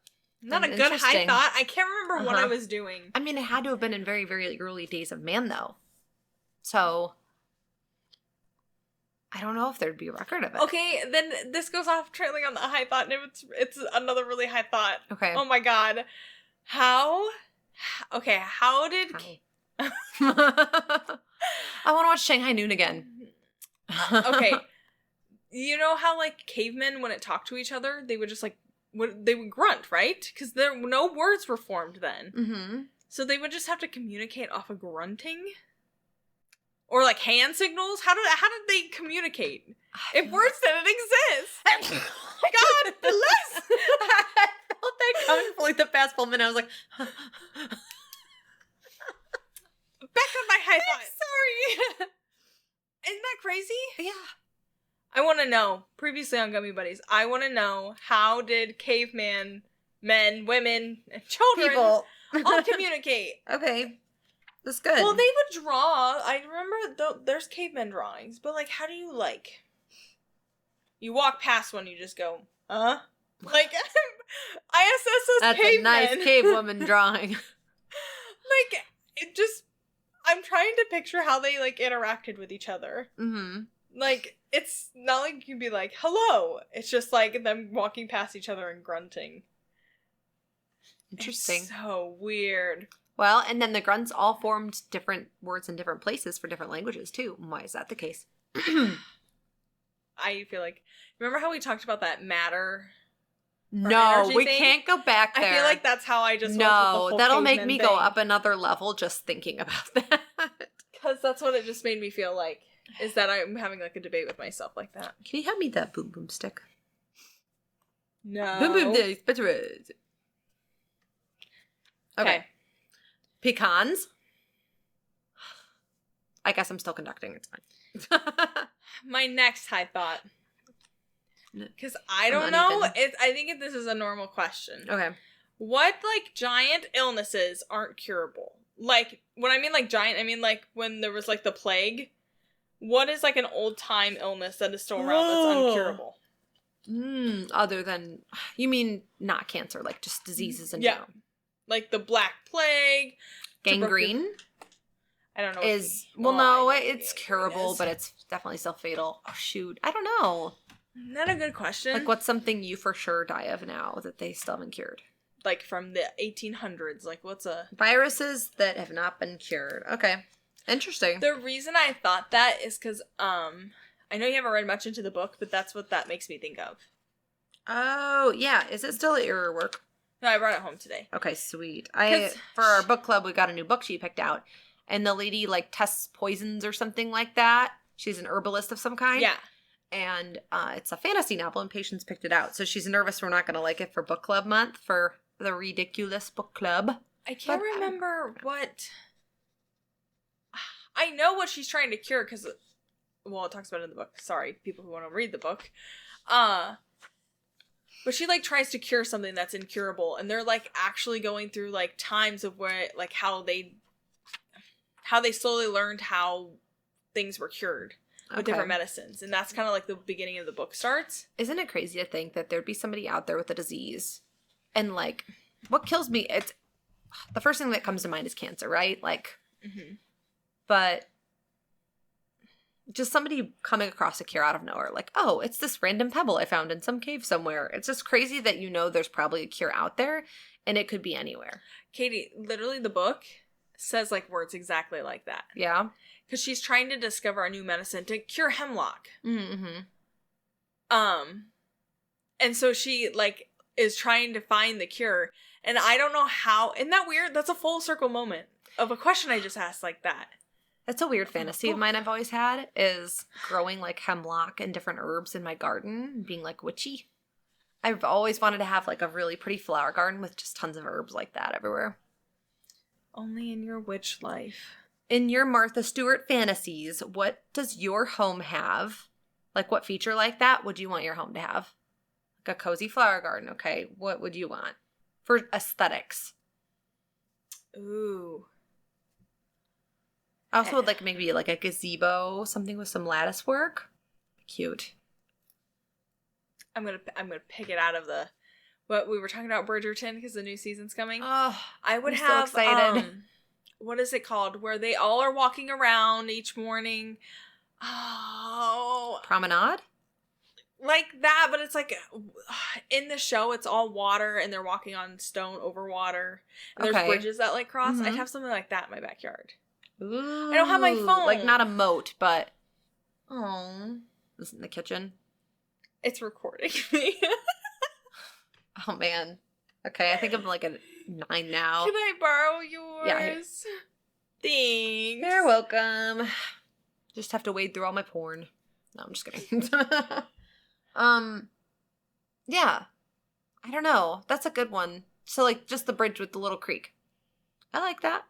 Not and a good high interesting. thought. I can't remember what I Uh-huh. was doing. I mean, it had to have been in very, very early days of man, though. So, I don't know if there'd be a record of it. Okay, then this goes off trailing on the high thought, and it's another really high thought. Okay. Oh my god. How did... I want to watch Shanghai Noon again. Okay. You know how, like, cavemen, when it talked to each other, they would just, like, they would grunt, right? Because no words were formed then. Mm-hmm. So they would just have to communicate off of grunting? Or, like, hand signals? How did they communicate? If words didn't exist! God bless! I felt that coming for like the past full minute. I was like, Back on my high thought. sorry. Isn't that crazy? Yeah. I want to know, previously on Gummy Buddies, I want to know, how did caveman, men, women, and children People. all communicate? Okay. That's good. Well, they would draw. I remember there's caveman drawings, but, like, how do you, like... You walk past one, you just go, huh? Like, ISS That's cavemen. a nice cave woman drawing. Like, it just... I'm trying to picture how they, like, interacted with each other. Mm-hmm. Like, it's not like you'd be like, hello. It's just, like, them walking past each other and grunting. Interesting. It's so weird. Well, and then the grunts all formed different words in different places for different languages, too. Why is that the case? I feel like... Remember how we talked about that matter? No, energy we thing? can't go back there. I feel like that's how I just went with the No, whole that'll make caveman me thing. go up another level just thinking about that. Because that's what it just made me feel like. Is that I'm having, like, a debate with myself like that. Can you hand me that boom boom stick? No. Boom boom stick, but red. Okay. Pecans. I guess I'm still conducting. It's fine. My next high thought. Because I I'm don't know. uneven. I think this is a normal question. Okay. What, like, giant illnesses aren't curable? Like, when I mean, like, giant, I mean, like, when there was, like, the plague. What is, like, an old-time illness that is still around that's uncurable? Other than, you mean not cancer, like just diseases in Yeah. general. Like the Black Plague. Gangrene I don't know. is, I no, know it's what curable, is. but it's definitely still fatal. Oh, shoot. I don't know. Not a good question. Like, what's something you for sure die of now that they still haven't cured? Like from the 1800s. Like, what's a... Viruses that have not been cured. Okay. Interesting. The reason I thought that is because, I know you haven't read much into the book, but that's what that makes me think of. Oh, yeah. Is it still at your work? No, I brought it home today. Okay, sweet. 'Cause- For our book club, we got a new book she picked out. And the lady, like, tests poisons or something like that. She's an herbalist of some kind. Yeah. And it's a fantasy novel, and Patience picked it out. So she's nervous we're not going to like it for book club month, for the ridiculous book club. I can't But- remember what... I know what she's trying to cure, because... Well, it talks about it in the book. Sorry, people who want to read the book. But she, like, tries to cure something that's incurable, and they're, like, actually going through, like, times of where, like, how they slowly learned how things were cured with different medicines. And that's kind of, like, the beginning of the book starts. Isn't it crazy to think that there'd be somebody out there with a disease? And, like, what kills me, it's... The first thing that comes to mind is cancer, right? Like... Mm-hmm. But... Just somebody coming across a cure out of nowhere. Like, oh, it's this random pebble I found in some cave somewhere. It's just crazy that you know there's probably a cure out there, and it could be anywhere. Katie, literally the book says, like, words exactly like that. Yeah? Because she's trying to discover a new medicine to cure hemlock. Mm-hmm. And so she, like, is trying to find the cure. And I don't know how... Isn't that weird? That's a full circle moment of a question I just asked like that. That's a weird fantasy of mine I've always had, is growing, like, hemlock and different herbs in my garden and being, like, witchy. I've always wanted to have, like, a really pretty flower garden with just tons of herbs like that everywhere. Only in your witch life. In your Martha Stewart fantasies, what does your home have? Like, what feature like that would you want your home to have? Like a cozy flower garden, okay. What would you want? For aesthetics. Ooh. I also would like maybe like a gazebo, something with some lattice work. Cute. I'm gonna pick it out of the what we were talking about Bridgerton because the new season's coming. Oh, I would I'm have so excited. What is it called? Where they all are walking around each morning. Oh, Promenade? like that, but it's like in the show it's all water and they're walking on stone over water. And there's bridges that like cross. I'd have something like that in my backyard. Ooh. I don't have my phone. Like not a moat, but this is in the kitchen. It's recording me. Oh man. Okay, I think I'm like a 9 now. Can I borrow yours? Yeah. Thanks. You're welcome. Just have to wade through all my porn. No, I'm just kidding. Yeah. I don't know. That's a good one. So like just the bridge with the little creek. I like that.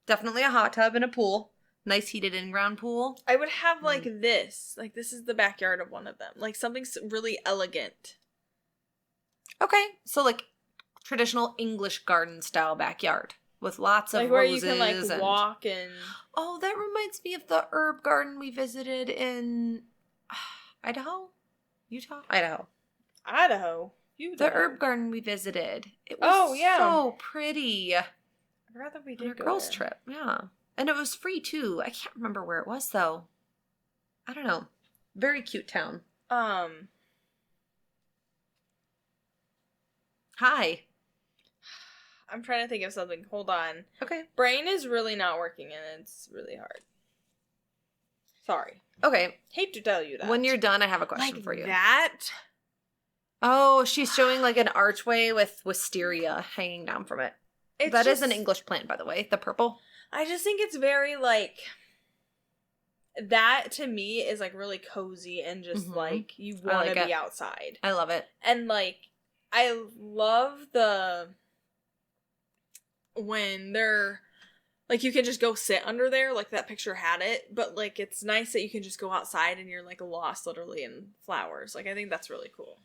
Definitely a hot tub and a pool. Nice heated in-ground pool. I would have like this. Like this is the backyard of one of them. Like something really elegant. Okay. So like traditional English garden style backyard with lots of like where roses you can like and walk and Oh, that reminds me of the herb garden we visited in Idaho? Utah? Idaho. The herb garden we visited. It was so pretty. I forgot that we did On our go girls' there. trip, yeah. And it was free too. I can't remember where it was though. I don't know. Very cute town. Hi. I'm trying to think of something. Hold on. Okay. Brain is really not working and it's really hard. Sorry. Okay. Hate to tell you that. When you're done, I have a question like for you. That? Oh, she's showing like an archway with wisteria hanging down from it. That is an English plant, by the way. The purple. I just think it's very like that to me is like really cozy and just like you want to be outside. I love it. And like I love the when they're like you can just go sit under there, like that picture had it, but like it's nice that you can just go outside and you're like lost literally in flowers. Like I think that's really cool.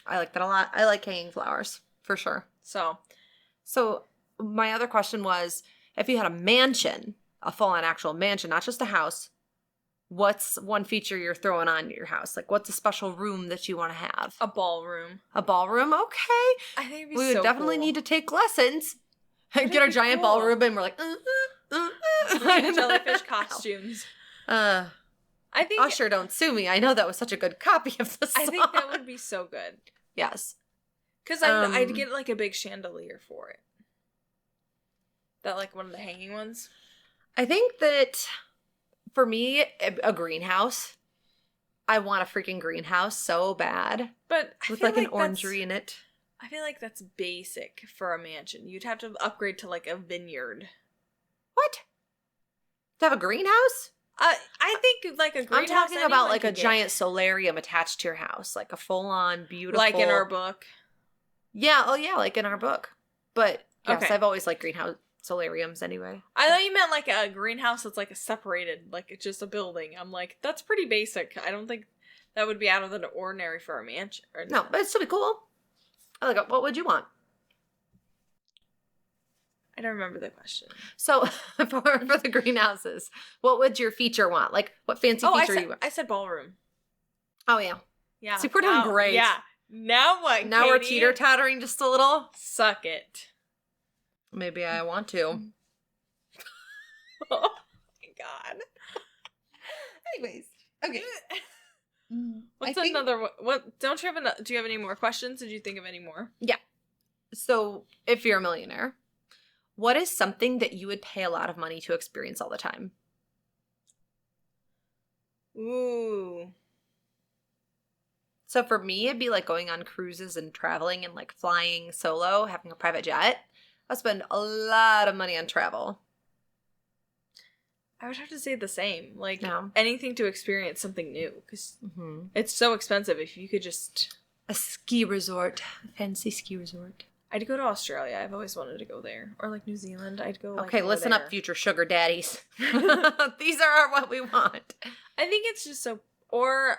I like that a lot. I like hanging flowers for sure. So my other question was, if you had a mansion, a full-on actual mansion, not just a house, what's one feature you're throwing on your house? Like, what's a special room that you want to have? A ballroom. A ballroom? Okay. I think it'd be We would definitely need to take lessons. Get our giant ballroom and we're like, jellyfish costumes. I think Usher, don't sue me. I know that was such a good copy of the song. I think that would be so good. Yes. Because I'd get like a big chandelier for it. That like one of the hanging ones. I think that for me, a greenhouse. I want a freaking greenhouse so bad. But with like an orangery in it. I feel like that's basic for a mansion. You'd have to upgrade to like a vineyard. What? To have a greenhouse? I think like a greenhouse. I'm talking about like a giant solarium attached to your house. Like a full-on beautiful. Like in our book. Yeah. Oh yeah. Like in our book. But yes, okay. I've always liked greenhouse solariums anyway. I thought you meant like a greenhouse that's like a separated, like it's just a building. I'm like, that's pretty basic. I don't think that would be out of the ordinary for a mansion. No, but it'd still be cool. I like. What would you want? I don't remember the question. So for the greenhouses, what would your feature want? Like what fancy feature you want? I said ballroom. Oh yeah. Yeah. See, we're doing great. Yeah. Now what, Now Katy? we're teeter-tottering just a little. Suck it. Maybe I want to. Oh my god. Anyways. Okay. What's another one? What don't you have do you have any more questions? Did you think of any more? Yeah. So, if you're a millionaire, what is something that you would pay a lot of money to experience all the time? Ooh. So for me, it'd be like going on cruises and traveling and like flying solo, having a private jet. I spend a lot of money on travel. I would have to say the same. Like No. anything to experience something new because it's so expensive. If you could just a ski resort, a fancy ski resort. I'd go to Australia. I've always wanted to go there, or like New Zealand. I'd go. Okay, listen up, future sugar daddies. These are what we want. I think it's just so, or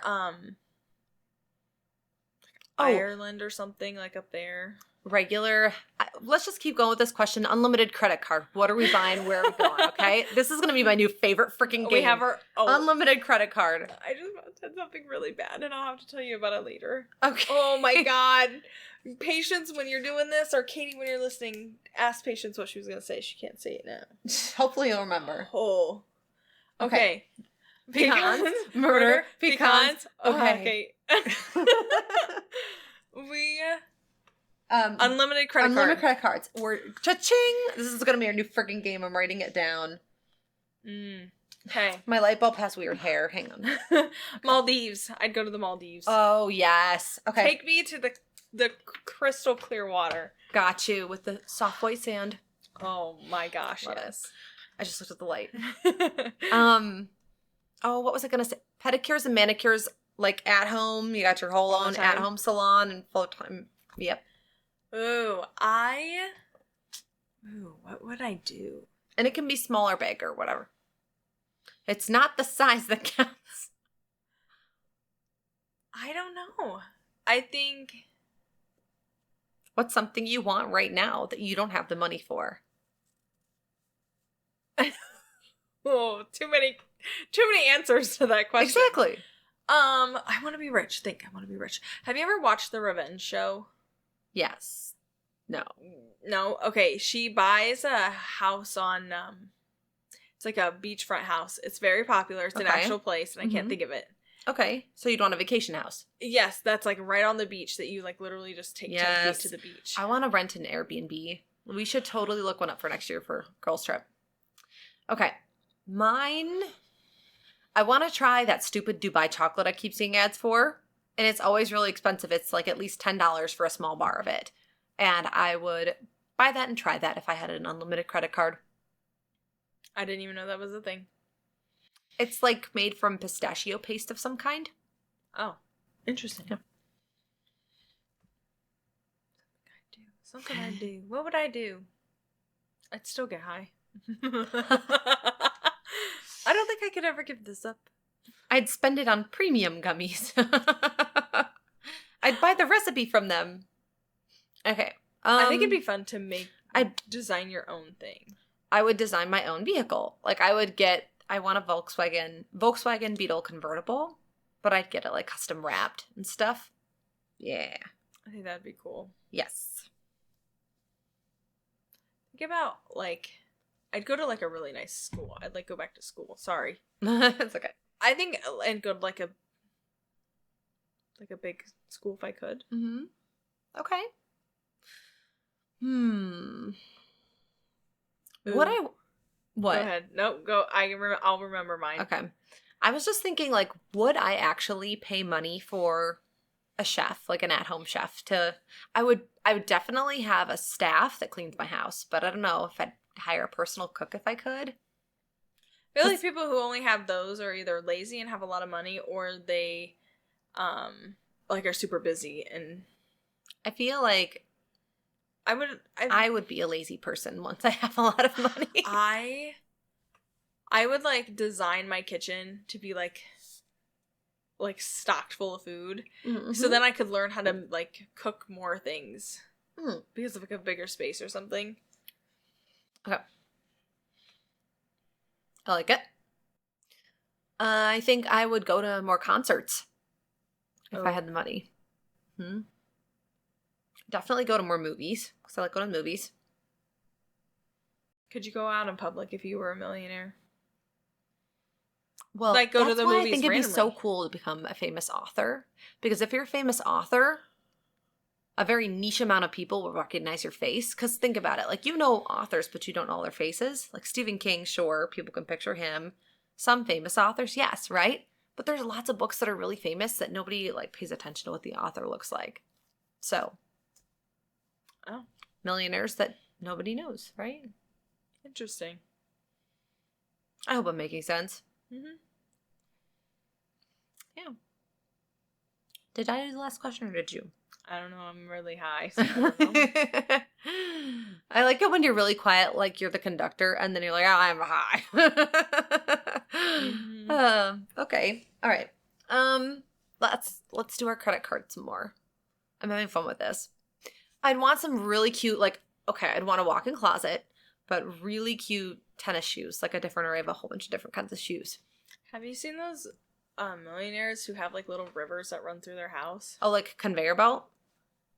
Ireland or something like up there. regular. Let's just keep going with this question. Unlimited credit card. What are we buying? Where are we going? Okay. This is going to be my new favorite freaking game. We have our unlimited credit card. I just said something really bad and I'll have to tell you about it later. Okay. Oh my God. Patience when you're doing this, or Katie when you're listening, ask Patience what she was going to say. She can't say it now. Hopefully you'll remember. Oh. Okay. Pecans. Murder. Pecans. Okay. We unlimited credit cards. We're cha-ching. This is gonna be our new freaking game. I'm writing it down. Okay. My light bulb has weird hair. Hang on. Maldives. I'd go to the Maldives. Oh yes. Okay. Take me to the crystal clear water. Got you with the soft white sand. Oh my gosh, Love yes. it. I just looked at the light. Oh, what was I gonna say? Pedicures and manicures, like at home. You got your whole own at home salon and full time. Yep. Ooh, what would I do? And it can be small or big or whatever. It's not the size that counts. I don't know. I think. What's something you want right now that you don't have the money for? Oh, too many answers to that question. Exactly. I want to be rich. I want to be rich. Have you ever watched The Revenge Show? Yes. No. No? Okay. She buys a house on, it's like a beachfront house. It's very popular. It's an actual place, and I can't think of it. Okay. So you'd want a vacation house. Yes. That's like right on the beach that you like literally just take 10 feet to the beach. I want to rent an Airbnb. We should totally look one up for next year for girls trip. Okay. Mine, I want to try that stupid Dubai chocolate I keep seeing ads for. And it's always really expensive. It's like at least $10 for a small bar of it. And I would buy that and try that if I had an unlimited credit card. I didn't even know that was a thing. It's like made from pistachio paste of some kind. Oh, interesting. Yeah. Something I'd do. What would I do? I'd still get high. I don't think I could ever give this up. I'd spend it on premium gummies. I'd buy the recipe from them. Okay. I think it'd be fun to design your own thing. I would design my own vehicle. Like I want a Volkswagen Beetle convertible, but I'd get it like custom wrapped and stuff. Yeah. I think that'd be cool. Yes. Think about I'd go to like a really nice school. I'd like go back to school. Sorry. It's okay. I think and go to like a big school if I could. Mm-hmm. Okay. What? Go ahead. No, go. I'll remember mine. Okay. I was just thinking, like, would I actually pay money for a chef, like an at-home chef? I would definitely have a staff that cleans my house, but I don't know if I'd hire a personal cook if I could. I feel like people who only have those are either lazy and have a lot of money, or they, are super busy. And I feel like I would be a lazy person once I have a lot of money. I would design my kitchen to be like stocked full of food, so then I could learn how to cook more things because of a bigger space or something. Okay. I like it. I think I would go to more concerts if I had the money. Definitely go to more movies, because I like going to movies. Could you go out in public if you were a millionaire? Well, go to the movies I think it'd randomly. be so cool to become a famous author. Because if you're a famous author, a very niche amount of people will recognize your face. Because think about it. Like, you know authors, but you don't know their faces. Like Stephen King, sure, people can picture him. Some famous authors, yes, right? But there's lots of books that are really famous that nobody pays attention to what the author looks like. So, millionaires that nobody knows, right? Interesting. I hope I'm making sense. Mm-hmm. Yeah. Did I do the last question or did you? I don't know. I'm really high. So I don't know. I like it when you're really quiet, like you're the conductor, and then you're like, oh, I'm high. Okay. All right. Let's do our credit card some more. I'm having fun with this. I'd want some really cute, like, okay, I'd want a walk-in closet, but really cute tennis shoes, like a different array of a whole bunch of different kinds of shoes. Have you seen those millionaires who have like little rivers that run through their house? Oh, like conveyor belt?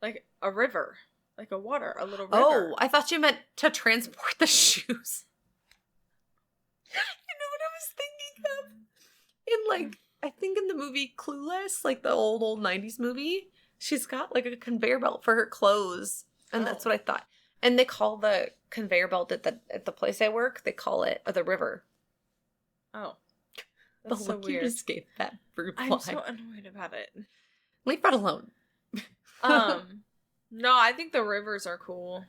Like a river. Like a little river. Oh, I thought you meant to transport the shoes. You know what I was thinking of? In like, I think in the movie Clueless, like the old 90s movie, she's got like a conveyor belt for her clothes. And that's what I thought. And they call the conveyor belt at the place I work, they call it the river. Oh. That's the so look weird. you just gave that fruit fly. I'm so annoyed about it. Leave that alone. No, I think the rivers are cool.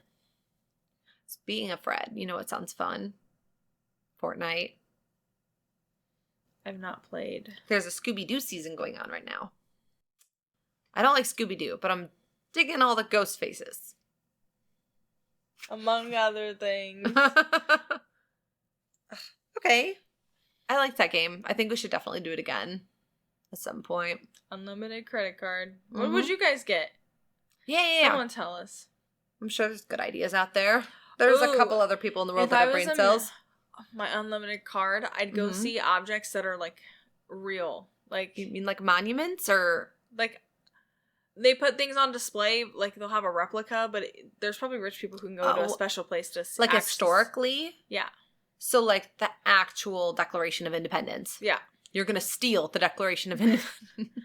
Speaking of Fred, you know what sounds fun? Fortnite. I've not played. There's a Scooby-Doo season going on right now. I don't like Scooby-Doo, but I'm digging all the ghost faces. Among other things. Okay. I like that game. I think we should definitely do it again at some point. Unlimited credit card. What would you guys get? Yeah. Someone tell us. I'm sure there's good ideas out there. There's a couple other people in the world that have brain cells. My unlimited card, I'd go see objects that are like real. Like, you mean like monuments or like they put things on display, like they'll have a replica, but there's probably rich people who can go to a special place to see. Like historically? Yeah. So like the actual Declaration of Independence. Yeah. You're going to steal the Declaration of Independence.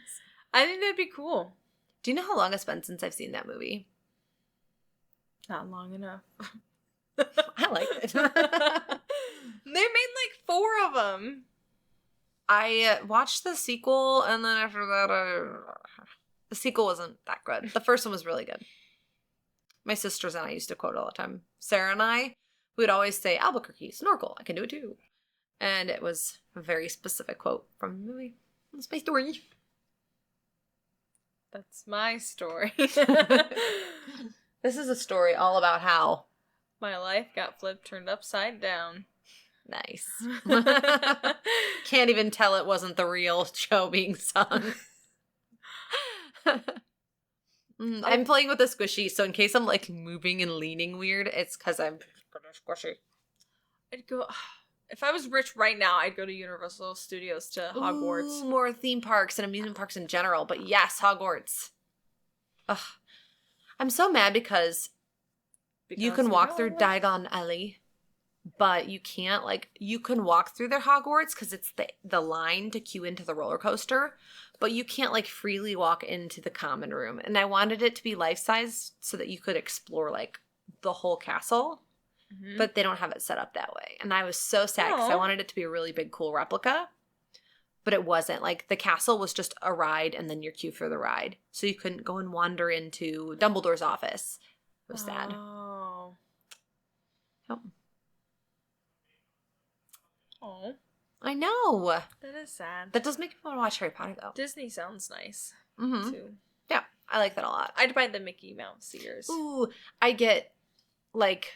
I think that'd be cool. Do you know how long it's been since I've seen that movie? Not long enough. I like it. They made like 4 of them. I watched the sequel, and then after that, the sequel wasn't that good. The first one was really good. My sisters and I used to quote all the time. Sarah and I, we would always say, Albuquerque, snorkel, I can do it too. And it was a very specific quote from the movie. That's my story. That's my story. This is a story all about how my life got turned upside down. Nice. Can't even tell it wasn't the real show being sung. I'm playing with a squishy, so in case I'm like moving and leaning weird, it's because I'm pretty squishy. I'd go. If I was rich right now, I'd go to Universal Studios to Hogwarts. Ooh, more theme parks and amusement parks in general, but yes, Hogwarts. Ugh. I'm so mad because you can walk through Diagon Alley, but you can't, like, you can walk through their Hogwarts because it's the line to queue into the roller coaster, but you can't, like, freely walk into the common room. And I wanted it to be life-size so that you could explore, like, the whole castle, but they don't have it set up that way. And I was so sad because I wanted it to be a really big, cool replica, but it wasn't. Like, the castle was just a ride and then your queue for the ride. So you couldn't go and wander into Dumbledore's office. It was sad. Oh. Oh. I know. That is sad. That does make me want to watch Harry Potter, though. Disney sounds nice, too. Yeah, I like that a lot. I'd buy the Mickey Mouse ears. Ooh, I get, like,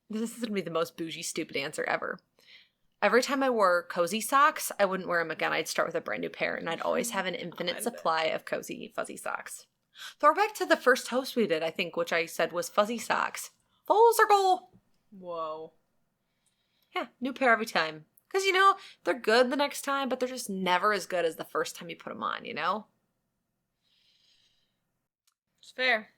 this is going to be the most bougie, stupid answer ever. Every time I wore cozy socks, I wouldn't wear them again. I'd start with a brand new pair, and I'd always have an infinite supply of cozy, fuzzy socks. Throwback to the first host we did, I think, which I said was fuzzy socks. Full circle. Whoa. Yeah, new pair every time. Because, you know, they're good the next time, but they're just never as good as the first time you put them on, you know? It's fair.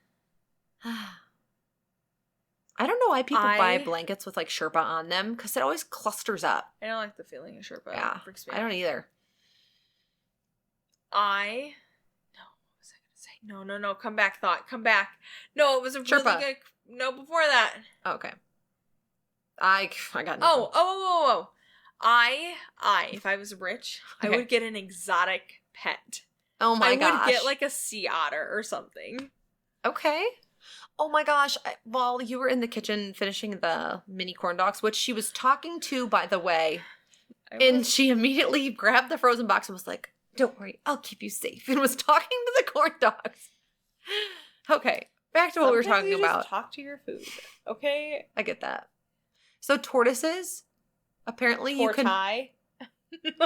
I don't know why people buy blankets with, like, Sherpa on them, because it always clusters up. I don't like the feeling of Sherpa. Yeah, I don't either. No, what was I going to say? No, come back, thought. Come back. No, it was a Sherpa. really good... No, before that. Okay. I got nothing. Oh. If I was rich, I would get an exotic pet. Oh my gosh. I would get, like, a sea otter or something. Okay. Oh my gosh. While you were in the kitchen finishing the mini corn dogs, which she was talking to, by the way, and she immediately grabbed the frozen box and was like, don't worry, I'll keep you safe, and was talking to the corn dogs. Okay. Back to what we were talking about. Just talk to your food, okay? I get that. So tortoises, apparently you can...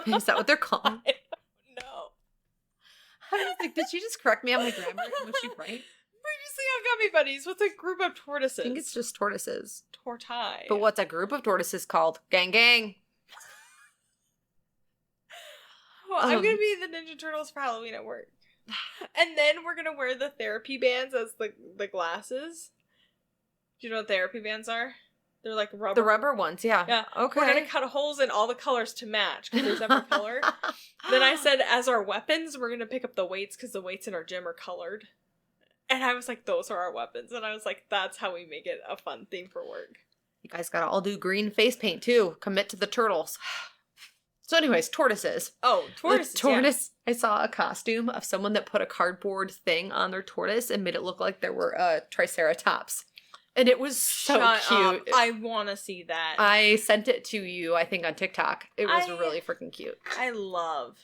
Is that what they're called? I don't know. I was like, did she just correct me on my grammar? Was she right? Pretty Previously on Gummy Buddies, what's a group of tortoises? I think it's just tortoises. Tortai. But what's a group of tortoises called? Gang gang. Well, I'm gonna be the Ninja Turtles for Halloween at work. And then we're gonna wear the therapy bands as the glasses. Do you know what therapy bands are? They're like rubber. The rubber ones, yeah. Yeah. Okay. We're gonna cut holes in all the colors to match because there's every color. Then I said, as our weapons, we're gonna pick up the weights because the weights in our gym are colored. And I was like, those are our weapons. And I was like, that's how we make it a fun theme for work. You guys gotta all do green face paint too. Commit to the turtles. So anyways, tortoises. Oh, tortoises. The tortoise. Yeah. I saw a costume of someone that put a cardboard thing on their tortoise and made it look like there were triceratops. And it was so cute. Up. I want to see that. I sent it to you, I think, on TikTok. It was really freaking cute. I love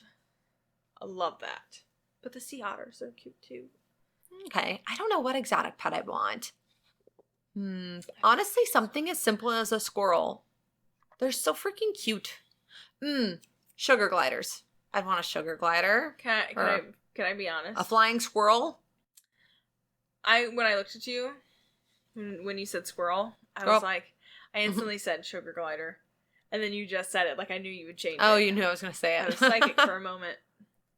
that. But the sea otters are cute too. Okay. I don't know what exotic pet I want. Honestly, something as simple as a squirrel. They're so freaking cute. Sugar gliders. I'd want a sugar glider. Can I be honest? A flying squirrel. When I looked at you, when you said squirrel, I was like, I instantly said sugar glider. And then you just said it, like I knew you would change it. Oh, you knew I was going to say it. I was psychic for a moment.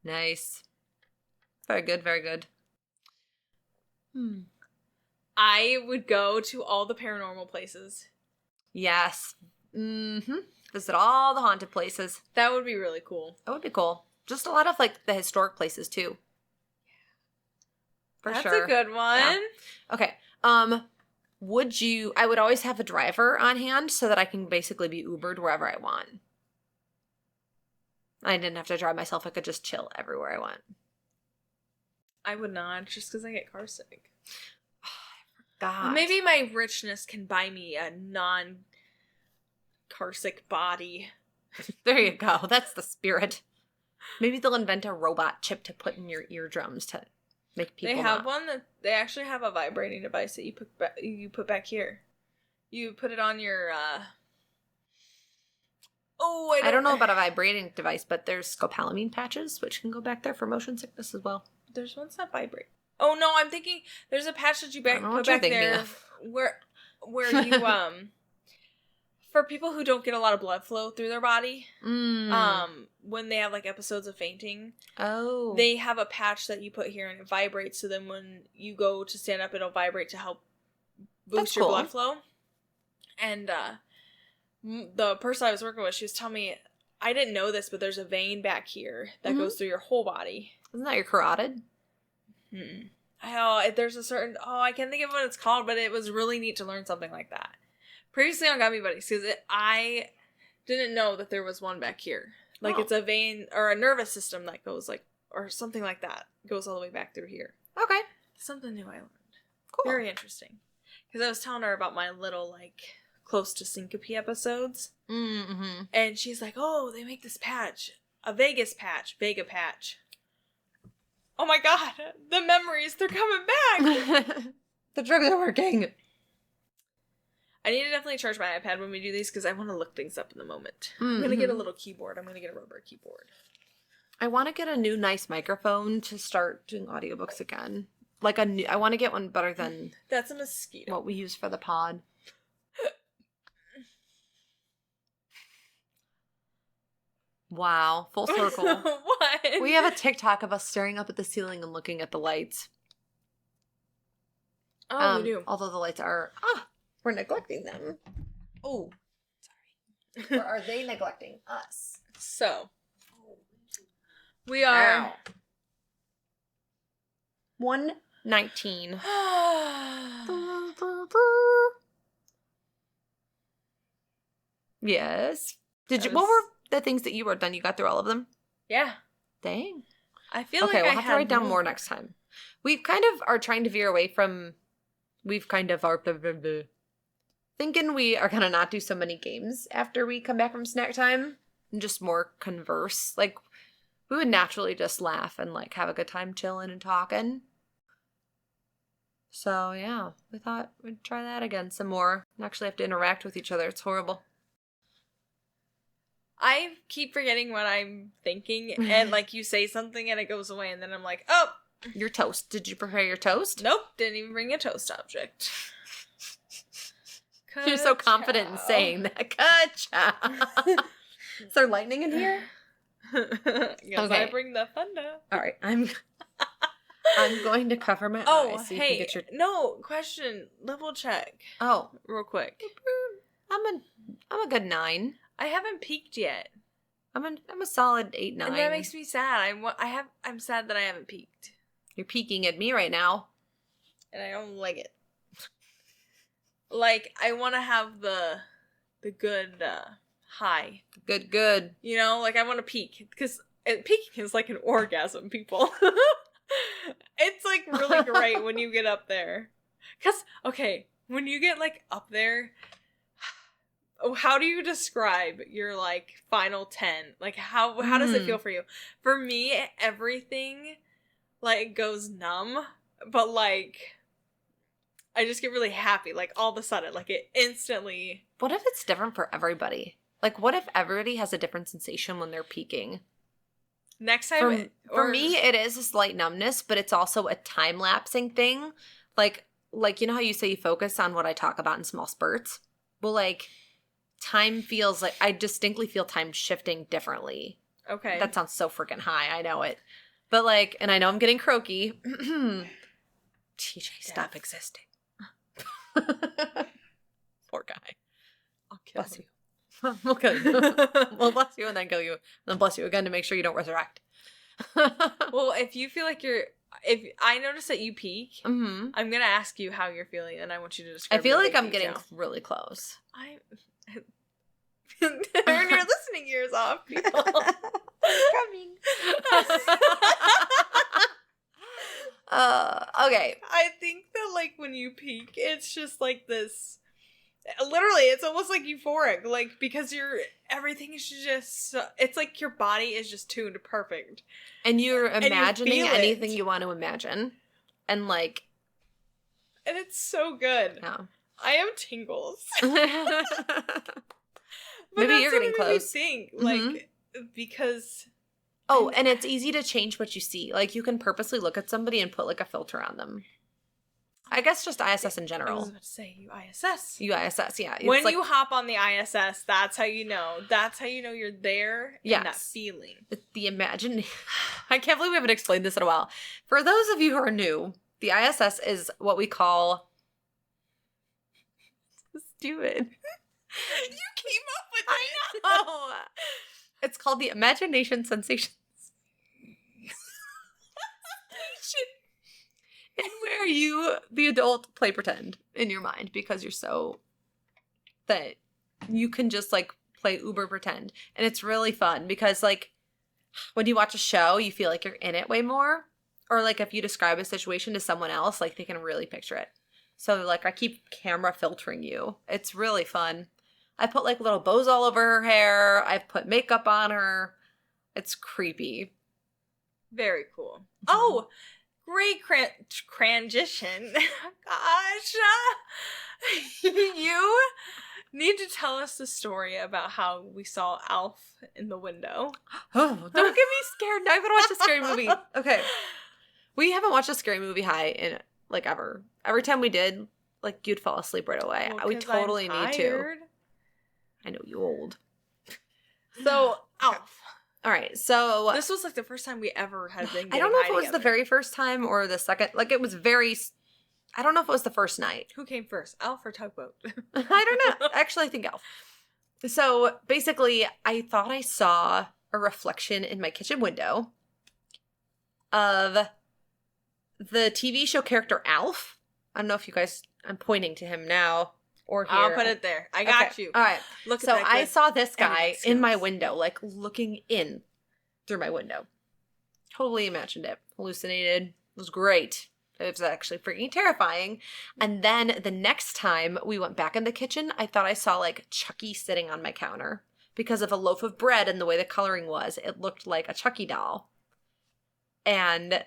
Nice. Very good, very good. I would go to all the paranormal places. Yes. Visit all the haunted places. That would be really cool. That would be cool. Just a lot of, like, the historic places, too. For sure. That's a good one. Yeah. Okay. I would always have a driver on hand so that I can basically be Ubered wherever I want. I didn't have to drive myself. I could just chill everywhere I want. I would not, just because I get car sick. God. Maybe my richness can buy me a non-car sick body. There you go. That's the spirit. Maybe they'll invent a robot chip to put in your eardrums to make people. They have one that they actually have a vibrating device that you put back here. You put it on your. I don't know about a vibrating device, but there's scopolamine patches which can go back there for motion sickness as well. There's ones that vibrate. Oh no, I'm thinking there's a patch that you put back there where you for people who don't get a lot of blood flow through their body, when they have like episodes of fainting, they have a patch that you put here and it vibrates. So then when you go to stand up, it'll vibrate to help boost your blood flow. And the person I was working with, she was telling me, I didn't know this, but there's a vein back here that goes through your whole body. Isn't that your carotid? There's a certain, I can't think of what it's called, but it was really neat to learn something like that. Previously on Gummy Buddies, because I didn't know that there was one back here. Like it's a vein or a nervous system that goes like, or something like that, goes all the way back through here. Okay. Something new I learned. Cool. Very interesting. Because I was telling her about my little like close to syncope episodes. Mm-hmm. And she's like, oh, they make this patch. A Vega patch. Oh my god, the memories, they're coming back! The drugs are working. I need to definitely charge my iPad when we do these because I want to look things up in the moment. I'm going to get a little keyboard. I'm going to get a rubber keyboard. I want to get a new nice microphone to start doing audiobooks again. I want to get one better than... That's a mosquito. What we use for the pod. Wow, full circle. What? We have a TikTok of us staring up at the ceiling and looking at the lights. Oh, we do. Although the lights are... we're neglecting them. Oh, sorry. Or are they neglecting us? So, we are... 1:19. Yes. What were the things that you wrote down? You got through all of them? Yeah. Dang. I feel like we'll have to write down more next time. We kind of are trying to veer away from... We've kind of are thinking we are going to not do so many games after we come back from snack time and just more converse. Like, we would naturally just laugh and, like, have a good time chilling and talking. So, yeah, we thought we'd try that again some more. And actually have to interact with each other. It's horrible. I keep forgetting what I'm thinking, and, like, you say something and it goes away, and then I'm like, oh, Your toast. Did you prepare your toast? Nope, didn't even bring a toast object. You're so confident in saying that. Ka-chow. Is there lightning in here? Yes, Okay. I bring the thunder. All right, I'm going to cover my Oh, eyes so hey, you can get your... no, question, level check. Oh, Real quick. I'm a good 9. I haven't peaked yet. I'm a solid 8, 9. And that makes me sad. I'm sad that I haven't peaked. You're peeking at me right now. And I don't like it. Like, I want to have the good high. Good. You know, like I want to peak. Because peaking is like an orgasm, people. It's like really great when you get up there. Because, okay, when you get like up there, how do you describe your like final 10? Like how does it feel for you? For me, everything like goes numb, but like I just get really happy, like all of a sudden, like it instantly. What if it's different for everybody? Like, what if everybody has a different sensation when they're peaking? Next time, for me, it is a slight numbness, but it's also a time-lapsing thing. Like you know how you say you focus on what I talk about in small spurts? Well, like, time feels like, I distinctly feel time shifting differently. Okay. That sounds so freaking high, I know it. But like, and I know I'm getting croaky. TJ, stop existing. Poor guy. I'll kill Bless him. you. We'll kill you. We'll bless you and then kill you. And then bless you again to make sure you don't resurrect. Well, if you feel like if I notice that you peak, Mm-hmm. I'm gonna ask you how you're feeling, and I want you to describe. I feel it in like I'm big getting detail. really close. Turn your listening ears off, people. Coming. Okay. I think that like when you peak, it's just like this. Literally, it's almost like euphoric, like because everything is just. It's like your body is just tuned perfect, And you're And you imagining feel anything it. you want to imagine. And like, and it's so good. yeah. I have tingles. Maybe that's you're what getting it made me close. think, Mhm. like because. Oh, and it's easy to change what you see. Like, you can purposely look at somebody and put like a filter on them. I guess just ISS in I was general. about to say UISS. UISS, yeah. It's When like, you hop on the ISS, that's how you know. That's how you know you're there. And that Yes. feeling. it's the imagine. I can't believe we haven't explained this in a while. For those of you who are new, the ISS is what we call. Stupid. You came up with I know. It's called the imagination sensations. And where you, the adult, play pretend in your mind because you're so that you can just like play uber pretend. And it's really fun because like when you watch a show, you feel like you're in it way more. Or like if you describe a situation to someone else, like they can really picture it. So like I keep camera filtering you. It's really fun. I put like little bows all over her hair. I've put makeup on her. It's creepy. Very cool. Oh, great transition. Gosh. You need to tell us the story about how we saw Alf in the window. Oh, don't get me scared. Now I'm gonna watch a scary movie. Okay. We haven't watched a scary movie high in like ever. Every time we did, like you'd fall asleep right away. Well, We 'cause totally I'm need to. tired. I know you old. So, Alf. All right, so This was like the first time we ever had been I don't know if it was together. the very first time or the second. Like it was very. I don't know if it was the first night. Who came first, Alf or Tugboat? I don't know. Actually, I think Elf. So basically, I thought I saw a reflection in my kitchen window of the TV show character Alf. I don't know if you guys. I'm pointing to him now or here. I'll put it there. I got Okay. you. All right. Look at So that. I good saw this guy editing in my skills. window, like looking in through my window. Totally imagined it. Hallucinated. It was great. It was actually freaking terrifying. And then the next time we went back in the kitchen, I thought I saw like Chucky sitting on my counter because of a loaf of bread and the way the coloring was. It looked like a Chucky doll. And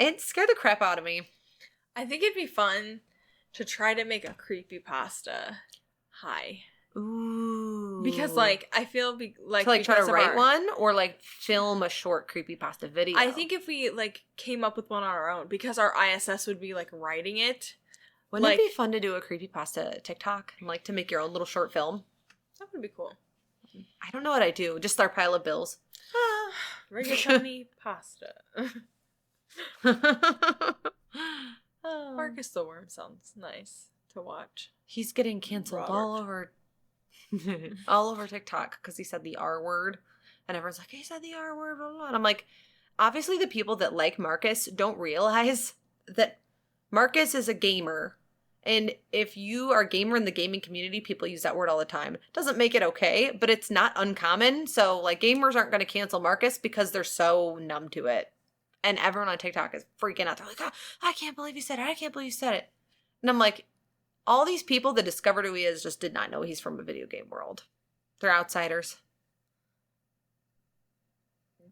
it scared the crap out of me. I think it'd be fun to try to make a creepypasta high. Ooh. Because, like, I feel like... To, like, try to because of write one? Or, like, film a short creepypasta video? I think if we, like, came up with one on our own, because our ISS would be, like, writing it. Wouldn't like, it be fun to do a creepypasta TikTok? And, like, to make your own little short film? That would be cool. I don't know what I do. Just our pile of bills. Rigatoni pasta. Marcus the Worm sounds nice to watch. He's getting canceled all over TikTok because he said the R word. And everyone's like, he said the R word, blah, blah. And I'm like, obviously the people that like Marcus don't realize that Marcus is a gamer. And if you are a gamer in the gaming community, people use that word all the time. Doesn't make it okay, but it's not uncommon. So, like, gamers aren't going to cancel Marcus because they're so numb to it. And everyone on TikTok is freaking out. They're like, oh, I can't believe you said it. I can't believe you said it. And I'm like, all these people that discovered who he is just did not know he's from a video game world. They're outsiders.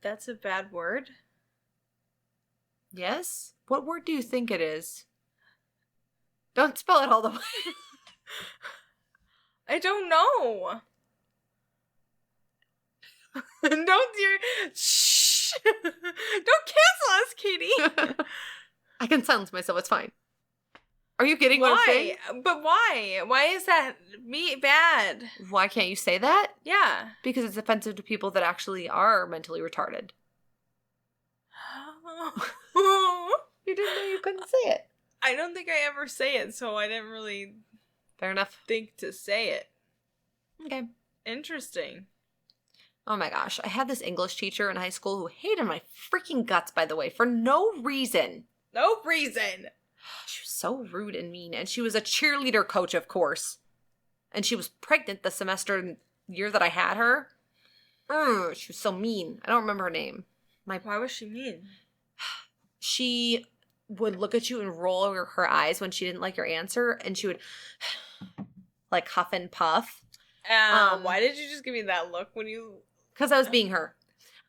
That's a bad word? Yes? What word do you think it is? Don't spell it all the way. I don't know. Shh. Don't cancel us, Katy. I can silence myself. It's fine. Are you getting what I'm saying? But why? Why is that bad? Why can't you say that? Yeah. Because it's offensive to people that actually are mentally retarded. You didn't know you couldn't say it. I don't think I ever say it, so I didn't really... Fair enough. ...think to say it. Okay. Interesting. Oh my gosh. I had this English teacher in high school who hated my freaking guts, by the way, for no reason. No reason! She was so rude and mean, and she was a cheerleader coach, of course. And she was pregnant the year that I had her. She was so mean. I don't remember her name. Why was she mean? She would look at you and roll over her eyes when she didn't like your answer, and she would like huff and puff. Why did you just give me that look when you... Because I was being her.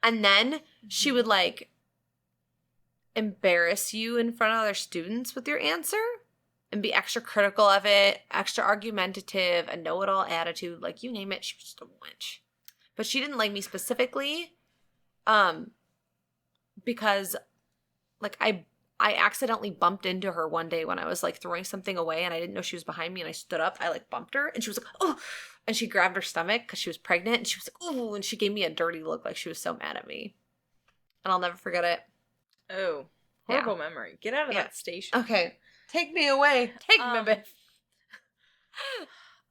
And then she would like embarrass you in front of other students with your answer and be extra critical of it, extra argumentative, a know-it-all attitude, like you name it. She was just a wench. But she didn't like me specifically because like I accidentally bumped into her one day when I was like throwing something away and I didn't know she was behind me, and I stood up. I like bumped her and she was like, oh, and she grabbed her stomach because she was pregnant, and she was like, oh, and she gave me a dirty look like she was so mad at me. And I'll never forget it. Oh, horrible memory. Get out of that station. Okay. Take me away. Take me, Biff.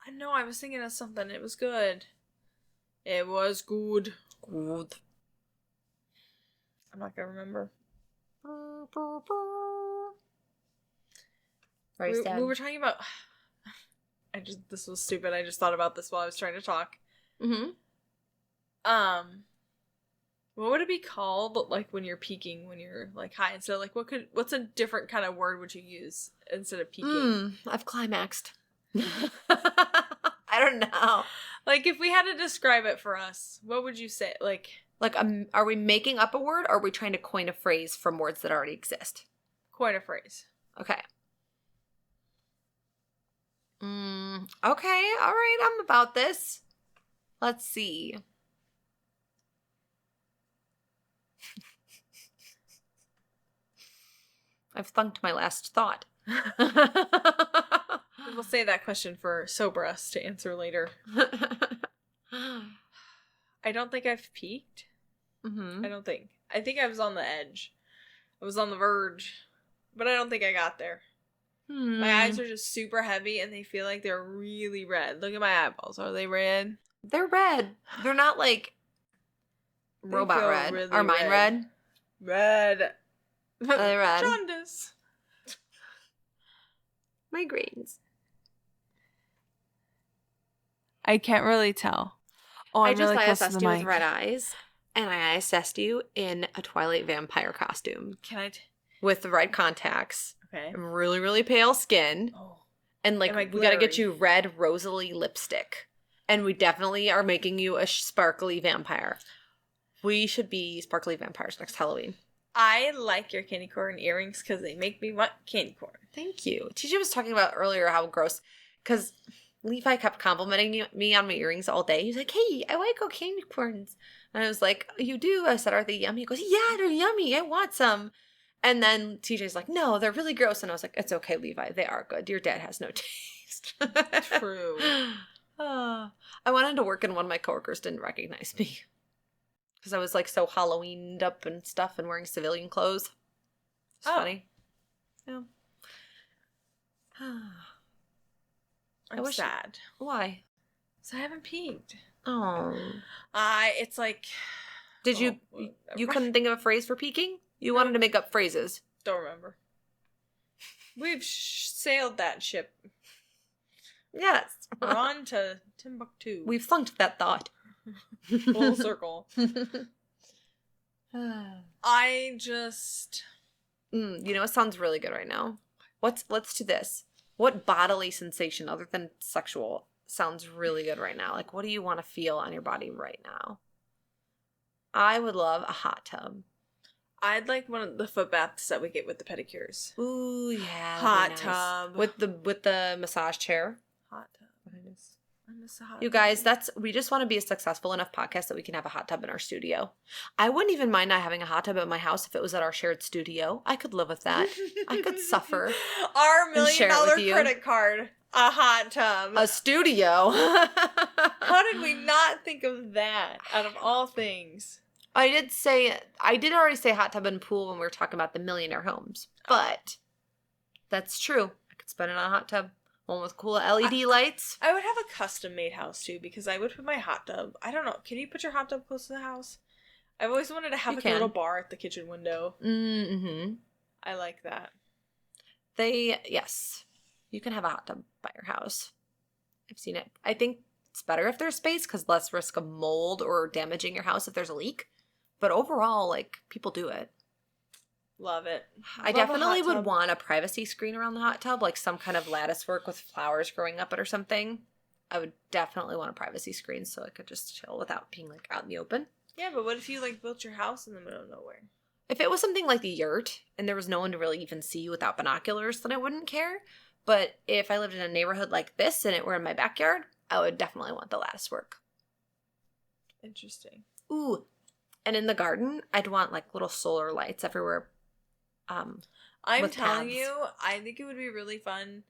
I know, I was thinking of something. It was good. It was good. Good. I'm not gonna remember. We were talking about... This was stupid. I just thought about this while I was trying to talk. Mm-hmm. What would it be called, like, when you're peaking, when you're, like, high? Instead of, like, what's a different kind of word would you use instead of peaking? I've climaxed. I don't know. Like, if we had to describe it for us, what would you say? Like, are we making up a word, or are we trying to coin a phrase from words that already exist? Coin a phrase. Okay. Okay, all right, I'm about this. Let's see. I've thunked my last thought. We'll save that question for sober us to answer later. I don't think I've peaked. Mm-hmm. I don't think. I think I was on the edge. I was on the verge. But I don't think I got there. My eyes are just super heavy and they feel like they're really red. Look at my eyeballs. Are they red? They're red. They're not like robot red. Really or mine red. Red. They're red. Jaundice. Migraines. I can't really tell. Oh, I just ISS'd you with red eyes, and I ISS'd you in a Twilight vampire costume. Can I? With the red contacts. Okay. And really, really pale skin. Oh. And like, we gotta get you red rosily lipstick. And we definitely are making you a sparkly vampire. We should be sparkly vampires next Halloween. I like your candy corn earrings because they make me want candy corn. Thank you. TJ was talking about earlier how gross, because Levi kept complimenting me on my earrings all day. He's like, hey, I want to go candy corns. And I was like, you do? I said, are they yummy? He goes, yeah, they're yummy. I want some. And then TJ's like, no, they're really gross. And I was like, it's okay, Levi. They are good. Your dad has no taste. True. I went into work and one of my coworkers didn't recognize me. Because I was like so Halloweened up and stuff and wearing civilian clothes. It's funny. Yeah. I'm sad. Why? So I haven't peaked. Oh. It's like... Did you... You couldn't think of a phrase for peaking? You wanted to make up phrases. Don't remember. We've sailed that ship. Yes. We're on to Timbuktu. We funked that thought. Full circle. I just... you know, it sounds really good right now. Let's do this. What bodily sensation other than sexual sounds really good right now? Like, what do you want to feel on your body right now? I would love a hot tub. I'd like one of the foot baths that we get with the pedicures. Ooh, yeah. Hot nice. tub. With the massage chair. Hot tub. I miss a hot You guys, we just want to be a successful enough podcast that we can have a hot tub in our studio. I wouldn't even mind not having a hot tub at my house if it was at our shared studio. I could live with that. I could suffer. Our $1 million credit card. A hot tub. A studio. How did we not think of that out of all things? I did already say hot tub and pool when we were talking about the millionaire homes. But that's true. I could spend it on a hot tub. One with cool LED lights. I would have a custom-made house, too, because I would put my hot tub... I don't know. Can you put your hot tub close to the house? I've always wanted to have a little bar at the kitchen window. Mm-hmm. I like that. Yes. You can have a hot tub by your house. I've seen it. I think it's better if there's space because less risk of mold or damaging your house if there's a leak. But overall, like, people do it. Love it. I definitely would want a privacy screen around the hot tub, like some kind of lattice work with flowers growing up it or something. I would definitely want a privacy screen so I could just chill without being, like, out in the open. Yeah, but what if you, like, built your house in the middle of nowhere? If it was something like the yurt and there was no one to really even see you without binoculars, then I wouldn't care. But if I lived in a neighborhood like this and it were in my backyard, I would definitely want the lattice work. Interesting. Ooh. And in the garden, I'd want, like, little solar lights everywhere. I'm telling you, I think it would be really fun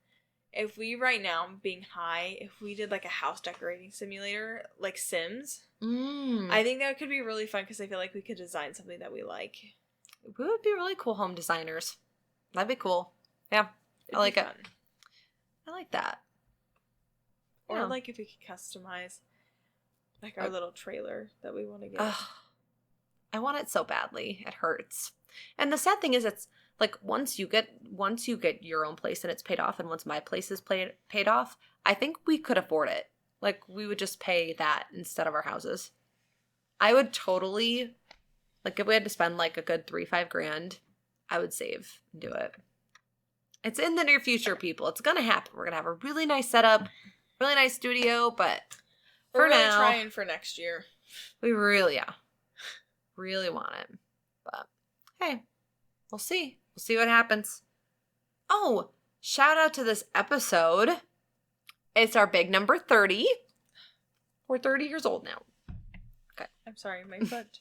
if we, right now, being high, if we did, like, a house decorating simulator, like Sims. I think that could be really fun because I feel like we could design something that we like. We would be really cool home designers. That'd be cool. Yeah. I like it. I like that. Or, like, if we could customize, like, our little trailer that we want to get. I want it so badly. It hurts. And the sad thing is, it's like once you get your own place and it's paid off, and once my place is paid off, I think we could afford it. Like, we would just pay that instead of our houses. I would totally, like, if we had to spend like a good $3-5 grand, I would save and do it. It's in the near future, people. It's gonna happen. We're gonna have a really nice setup, really nice studio, but we're really now, trying for next year. We really want it. But hey, we'll see. We'll see what happens. Oh, shout out to this episode. It's our big number 30. We're 30 years old now. Okay. I'm sorry, my foot.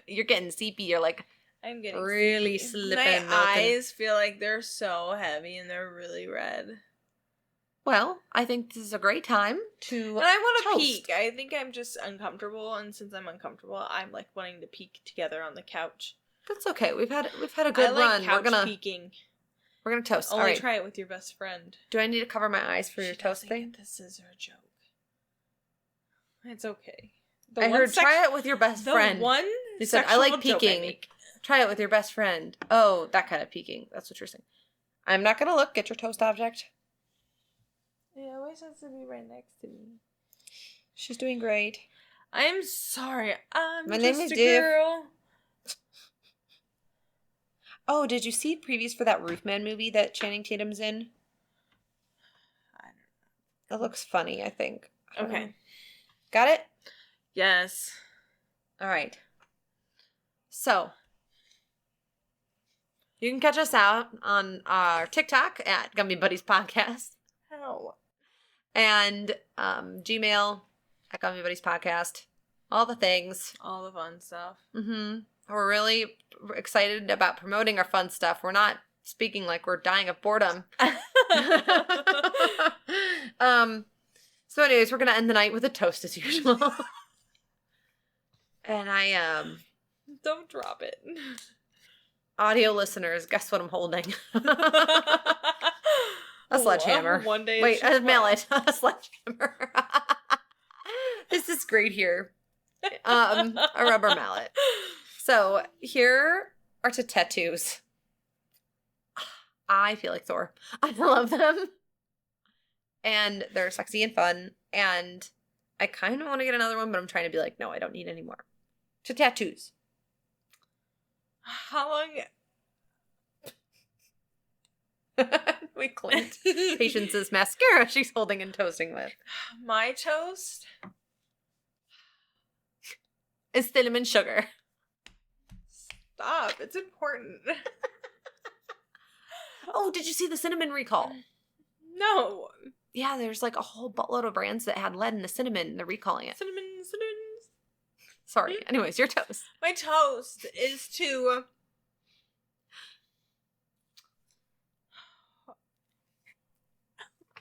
You're getting sleepy. You're like, I'm getting really sleepy. slipping. My eyes feel like they're so heavy and they're really red. Well, I think this is a great time to And I want to toast. peek. I think I'm just uncomfortable, and since I'm uncomfortable, I'm like wanting to peek together on the couch. That's okay. We've had a good run. Couch peeking. We're gonna toast. Only All right. try it with your best friend. Do I need to cover my eyes for your toast thing? This is her joke. It's okay. I heard try it with your best friend. You said I like peeking. Try it with your best friend. Oh, that kind of peeking. That's what you're saying. I'm not gonna look. Get your toast object. It always has to be right next to me. She's doing great. I'm sorry. My name is girl. Oh, did you see previews for that Roofman movie that Channing Tatum's in? I don't know. It looks funny, I think. Okay. Got it? Yes. All right. So, you can catch us out on our TikTok at Gummy Buddies Podcast. How? And Gmail, at Everybody's Podcast. All the things. All the fun stuff. Mm-hmm. We're really excited about promoting our fun stuff. We're not speaking like we're dying of boredom. So anyways, we're going to end the night with a toast as usual. And Don't drop it. Audio listeners, guess what I'm holding? A sledgehammer. One day. Wait, a mallet. A sledgehammer. This is great here. A rubber mallet. So here are two tattoos. I feel like Thor. I love them. And they're sexy and fun. And I kind of want to get another one, but I'm trying to be like, no, I don't need any more. Two tattoos. How long? We clinked Patience's mascara she's holding and toasting with. My toast is cinnamon sugar. Stop. It's important. Oh, did you see the cinnamon recall? No. Yeah, there's like a whole buttload of brands that had lead in the cinnamon and they're recalling it. Cinnamon. Sorry. Anyways, your toast. My toast is to...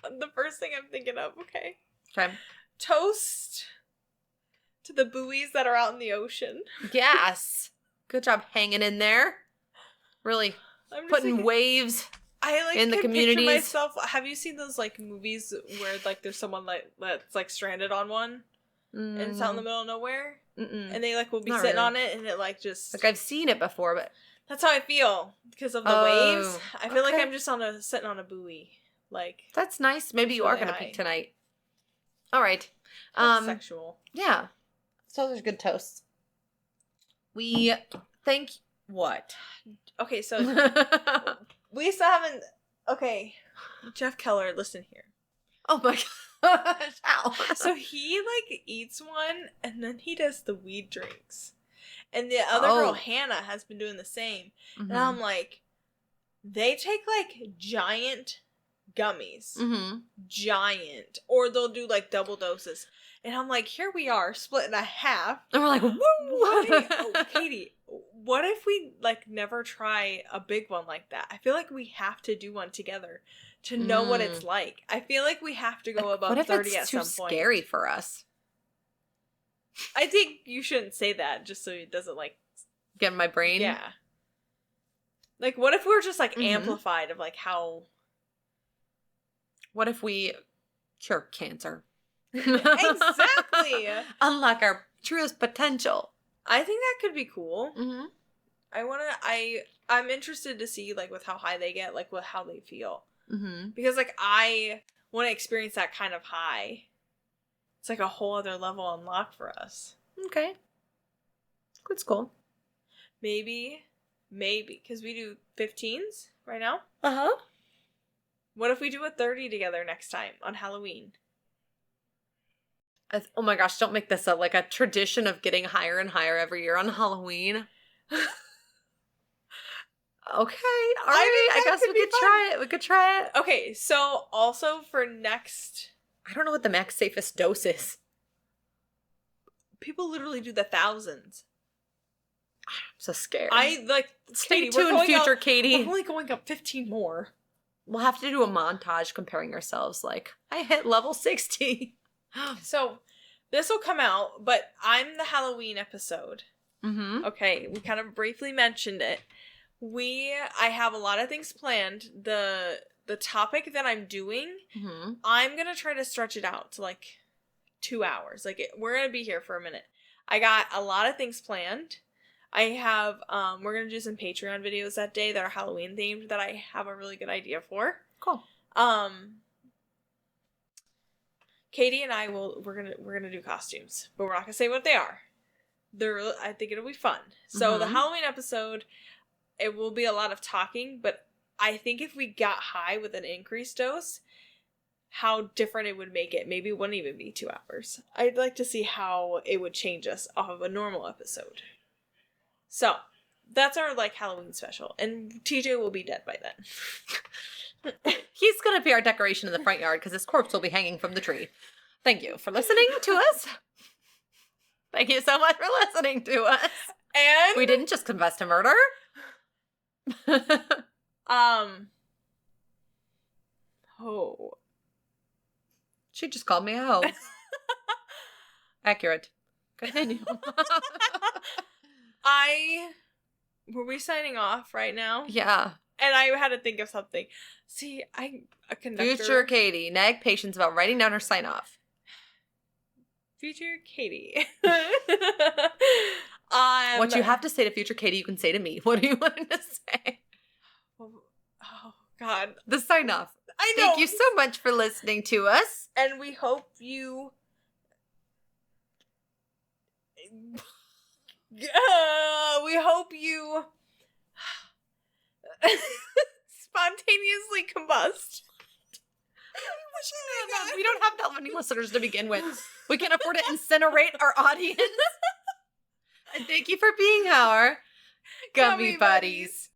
the first thing I'm thinking of, okay? Okay. Toast to the buoys that are out in the ocean. Yes. Good job hanging in there. Really putting waves in the communities. Myself. Have you seen those like movies where like there's someone like that's like stranded on one and it's out in the middle of nowhere? Mm-mm. And they like will be Not sitting really. on it and it like just like I've seen it before, but that's how I feel because of the waves. I feel like I'm just sitting on a buoy. Like that's nice. Maybe you really are gonna high. peak tonight. All right. Sexual. Yeah. So there's good toasts. We think what? Okay, so we still haven't. Okay, Jeff Keller, listen here. Oh my gosh! Ow. So he like eats one and then he does the weed drinks, and the other girl Hannah has been doing the same. Mm-hmm. And I'm like, they take like giant gummies, giant, or they'll do like double doses. And I'm like, here we are, split in a half. And we're like, woo! Katy, what if we like never try a big one like that? I feel like we have to do one together to know what it's like. I feel like we have to go above 30 at some point. What if it's too scary for us? I think you shouldn't say that just so it doesn't like get in my brain. Yeah. Like, what if we were just like amplified of like how? What if we cure cancer? Exactly. Unlock our truest potential. I think that could be cool. Mm-hmm. I'm interested to see like with how high they get, like with how they feel. Mm-hmm. Because like I want to experience that kind of high. It's like a whole other level unlock for us. Okay. That's cool. Maybe, because we do 15s right now. Uh-huh. What if we do a 30 together next time on Halloween? Oh my gosh, don't make this a tradition of getting higher and higher every year on Halloween. Okay, all right. I guess we could try it. We could try it. Okay, so also for next... I don't know what the max safest dose is. People literally do the thousands. I'm so scared. Stay tuned, future Katy. We're only going up 15 more. We'll have to do a montage comparing ourselves. Like, I hit level 60. So, this will come out, but I'm the Halloween episode. Mm-hmm. Okay, we kind of briefly mentioned it. I have a lot of things planned. The topic that I'm doing, I'm going to try to stretch it out to like 2 hours. We're going to be here for a minute. I got a lot of things planned. I have, we're going to do some Patreon videos that day that are Halloween themed that I have a really good idea for. Cool. Katy and I we're gonna do costumes, but we're not gonna say what they are. I think it'll be fun. So the Halloween episode, it will be a lot of talking, but I think if we got high with an increased dose, how different it would make it. Maybe it wouldn't even be 2 hours. I'd like to see how it would change us off of a normal episode. So that's our Halloween special, and TJ will be dead by then. He's going to be our decoration in the front yard because this corpse will be hanging from the tree. Thank you for listening to us. Thank you so much for listening to us. And we didn't just confess to murder. Oh. She just called me a hoe. Accurate. Continue. Were we signing off right now? Yeah. And I had to think of something. See, a conductor. Future Katy, nag Patience about writing down her sign off. Future Katy. What you have to say to future Katy, you can say to me. What are you wanting to say? Oh, God. The sign off. I know. Thank you so much for listening to us. And we hope you... we hope you... spontaneously combust. We don't have that many listeners to begin with. We can afford to incinerate our audience. And thank you for being our Gummy Buddies.